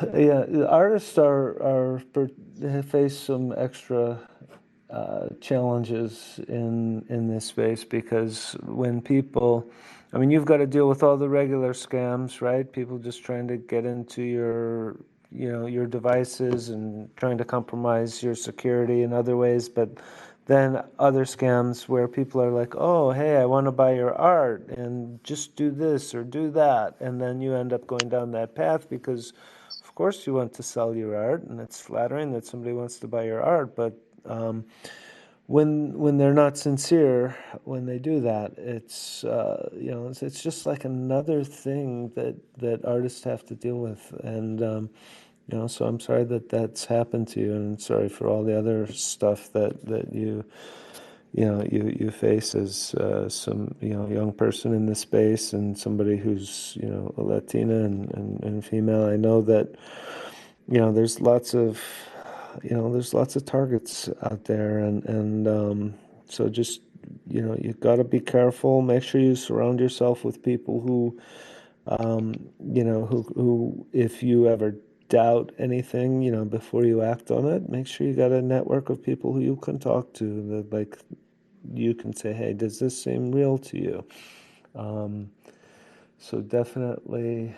the artists they face some extra challenges in this space because when people, I mean, you've got to deal with all the regular scams, right? People just trying to get into your devices and trying to compromise your security in other ways, but then other scams where people are like, oh, hey, I want to buy your art and just do this or do that, and then you end up going down that path because of course you want to sell your art and it's flattering that somebody wants to buy your art, but when they're not sincere when they do that, it's just like another thing that artists have to deal with, and so I'm sorry that that's happened to you, and sorry for all the other stuff that you face as some young person in this space and somebody who's a Latina and female. I know that there's lots of targets out there, and so just you've got to be careful. Make sure you surround yourself with people who if you ever doubt anything, before you act on it, make sure you got a network of people who you can talk to, that like you can say, hey, does this seem real to you? So definitely,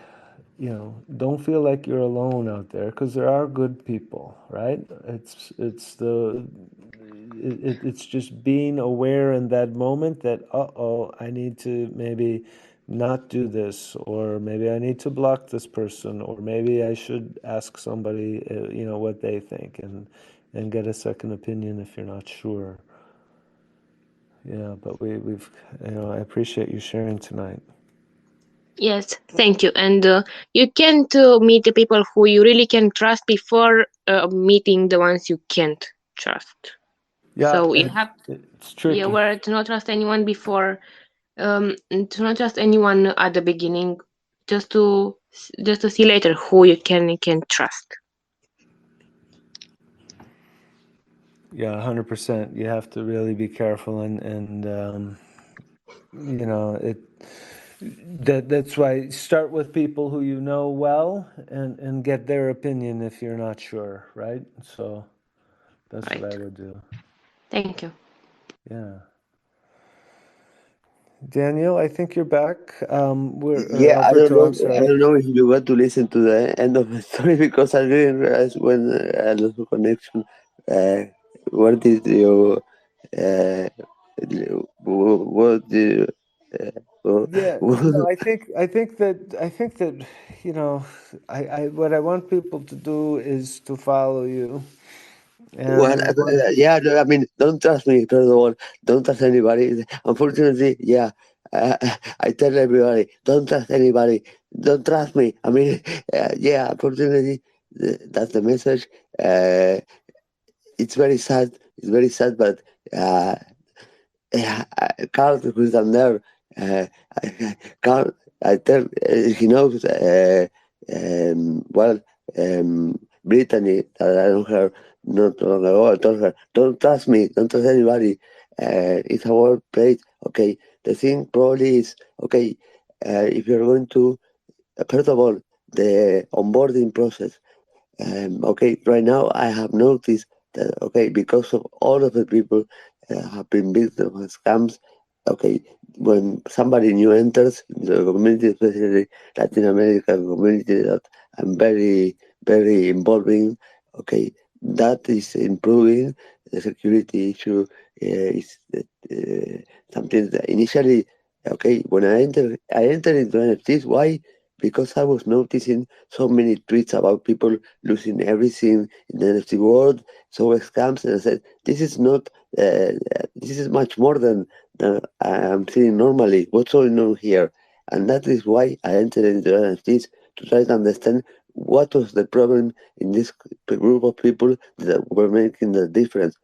don't feel like you're alone out there, because there are good people, right? It's just being aware in that moment that, I need to maybe not do this, or maybe I need to block this person, or maybe I should ask somebody, what they think, and get a second opinion if you're not sure. Yeah, but we've I appreciate you sharing tonight. Yes, thank you. And you can to meet the people who you really can trust before meeting the ones you can't trust. Yeah, So you have it's be tricky. aware to not trust anyone before, to not trust anyone at the beginning, just to see later who you can trust. Yeah, 100%. You have to really be careful, and it that's why start with people who you know well, and get their opinion if you're not sure, right? So that's what Right. I would do. Thank you. Yeah. Daniel, I think you're back. Or Yeah, Alberto, I'm I sorry. don't know if you got to listen to the end of the story because I didn't realize when I lost the connection. Uh, what did you, uh, what did, Yeah, no, I think that what I want people to do is to follow you, well, and what yeah, no, I mean, don't trust me, first of all. Don't trust anybody. Unfortunately, yeah, uh, I tell everybody, don't trust anybody. Don't trust me. I mean, yeah, unfortunately, that's the message. Uh, it's very sad. It's very sad, but uh, yeah, Carl, who's down there, uh, Carl, I tell he knows well Brittany that I know her not long ago. I told her, don't trust me, don't trust anybody. It's a workplace. Okay, the thing probably is okay. If you're going to first of all the onboarding process. Okay, right now I have noticed that, okay, because of all of the people have been victims of scams, okay, when somebody new enters the community, especially Latin American community that I'm very, very involved in, okay, that is improving. The security issue is something that initially, okay, when I entered into NFTs. Why? Because I was noticing so many tweets about people losing everything in the NFT world, so scams, and I said, this is not, this is much more than I'm seeing normally. What's going on here? And that is why I entered into NFTs to try to understand what was the problem in this group of people that were making the difference.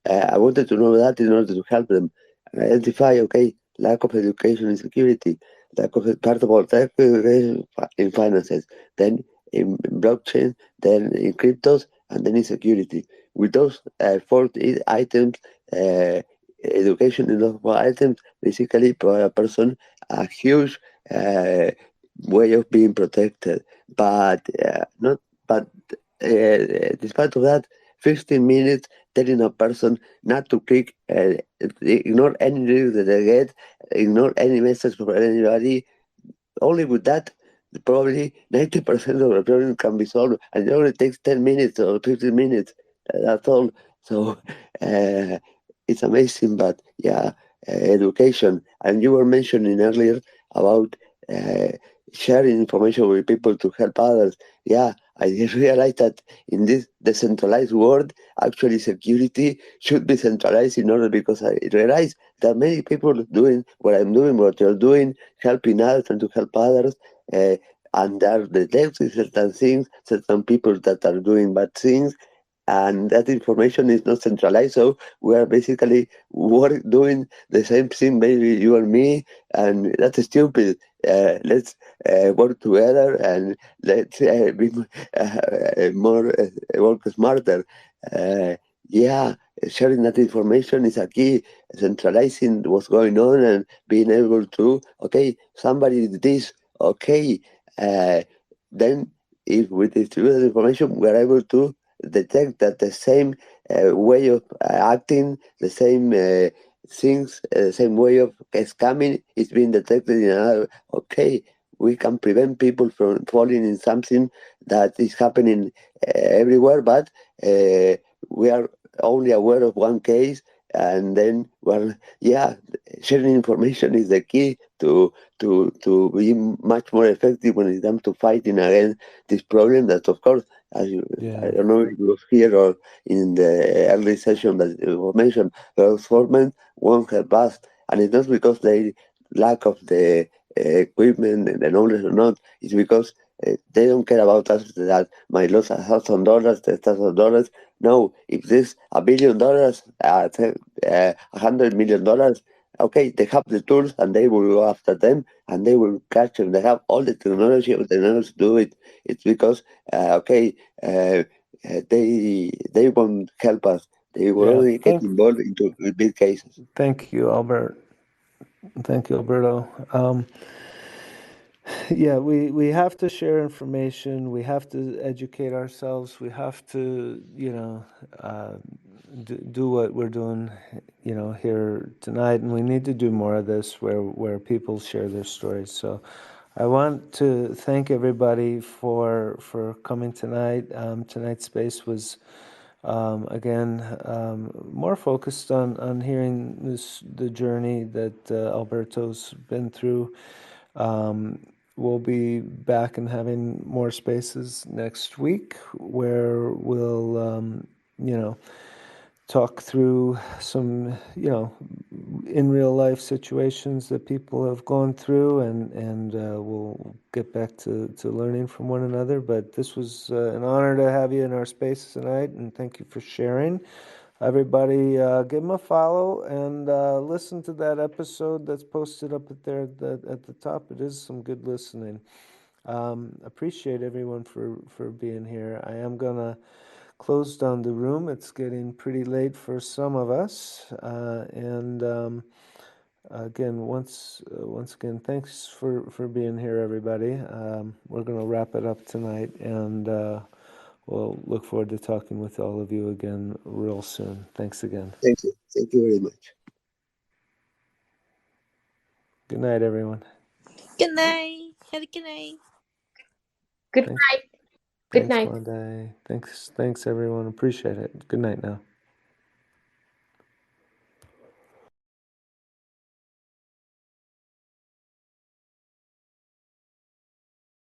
I wanted to know that in order to help them identify, okay, lack of education and security, lack of part of all lack of education in finances, then in blockchain, then in cryptos, and then in security. With those four items, uh, education in those four items basically provide a person a huge uh, way of being protected. But not, but despite of that, 15 minutes telling a person not to click, ignore any news that they get, ignore any message from anybody, only with that, probably 90% of the problem can be solved, and it only takes 10 minutes or 15 minutes. That's all. So it's amazing, but yeah, education. And you were mentioning earlier about uh, sharing information with people to help others. Yeah, I realized that in this decentralized world, actually security should be centralized in order because I realized that many people doing what I'm doing, what you're doing, helping others and to help others. Uh, and there are detecting certain things, certain people that are doing bad things, and that information is not centralized. So we are basically doing the same thing, maybe you and me, and that's stupid. Let's work together and let's be more work smarter. Uh, yeah, sharing that information is a key. Centralizing what's going on and being able to, okay, somebody did this, okay, uh, then if we distribute the information, we're able to detect that the same way of acting, the same things, the same way of scamming is being detected in another. Okay, we can prevent people from falling in something that is happening everywhere, but we are only aware of one case, and then, well, yeah, sharing information is the key to be much more effective when it comes to fighting against this problem that, of course, As you, Yeah. I don't know if it was here or in the early session that it was mentioned, those foremen won't help us, and it's not because they lack of the equipment and the knowledge or not. It's because they don't care about us that might lose $1,000, $10,000. No, if this $1 billion, $100 million, okay, they have the tools and they will go after them and they will catch them. They have all the technology or the knowledge to do it. It's because okay, they won't help us. They will Yeah. only get involved into big cases. Thank you, Albert. Thank you, Alberto. Yeah, we have to share information. We have to educate ourselves. We have to, do what we're doing, here tonight. And we need to do more of this where people share their stories. So I want to thank everybody for coming tonight. Tonight's space was, again, more focused on hearing the journey that Alberto's been through. We'll be back and having more spaces next week where we'll, talk through some, in real life situations that people have gone through, and we'll get back to learning from one another. But this was an honor to have you in our space tonight, and thank you for sharing. Everybody, give them a follow and listen to that episode that's posted up there at the top. It is some good listening. Appreciate everyone for being here. I am gonna close down the room. It's getting pretty late for some of us, and again, once again, thanks for being here, everybody. We're gonna wrap it up tonight, and we'll look forward to talking with all of you again real soon. Thanks again. Thank you. Thank you very much. Good night, everyone. Good night. Have a good night. Good Thanks. night. Good Thanks, night. Monday. Thanks, everyone. Appreciate it. Good night now.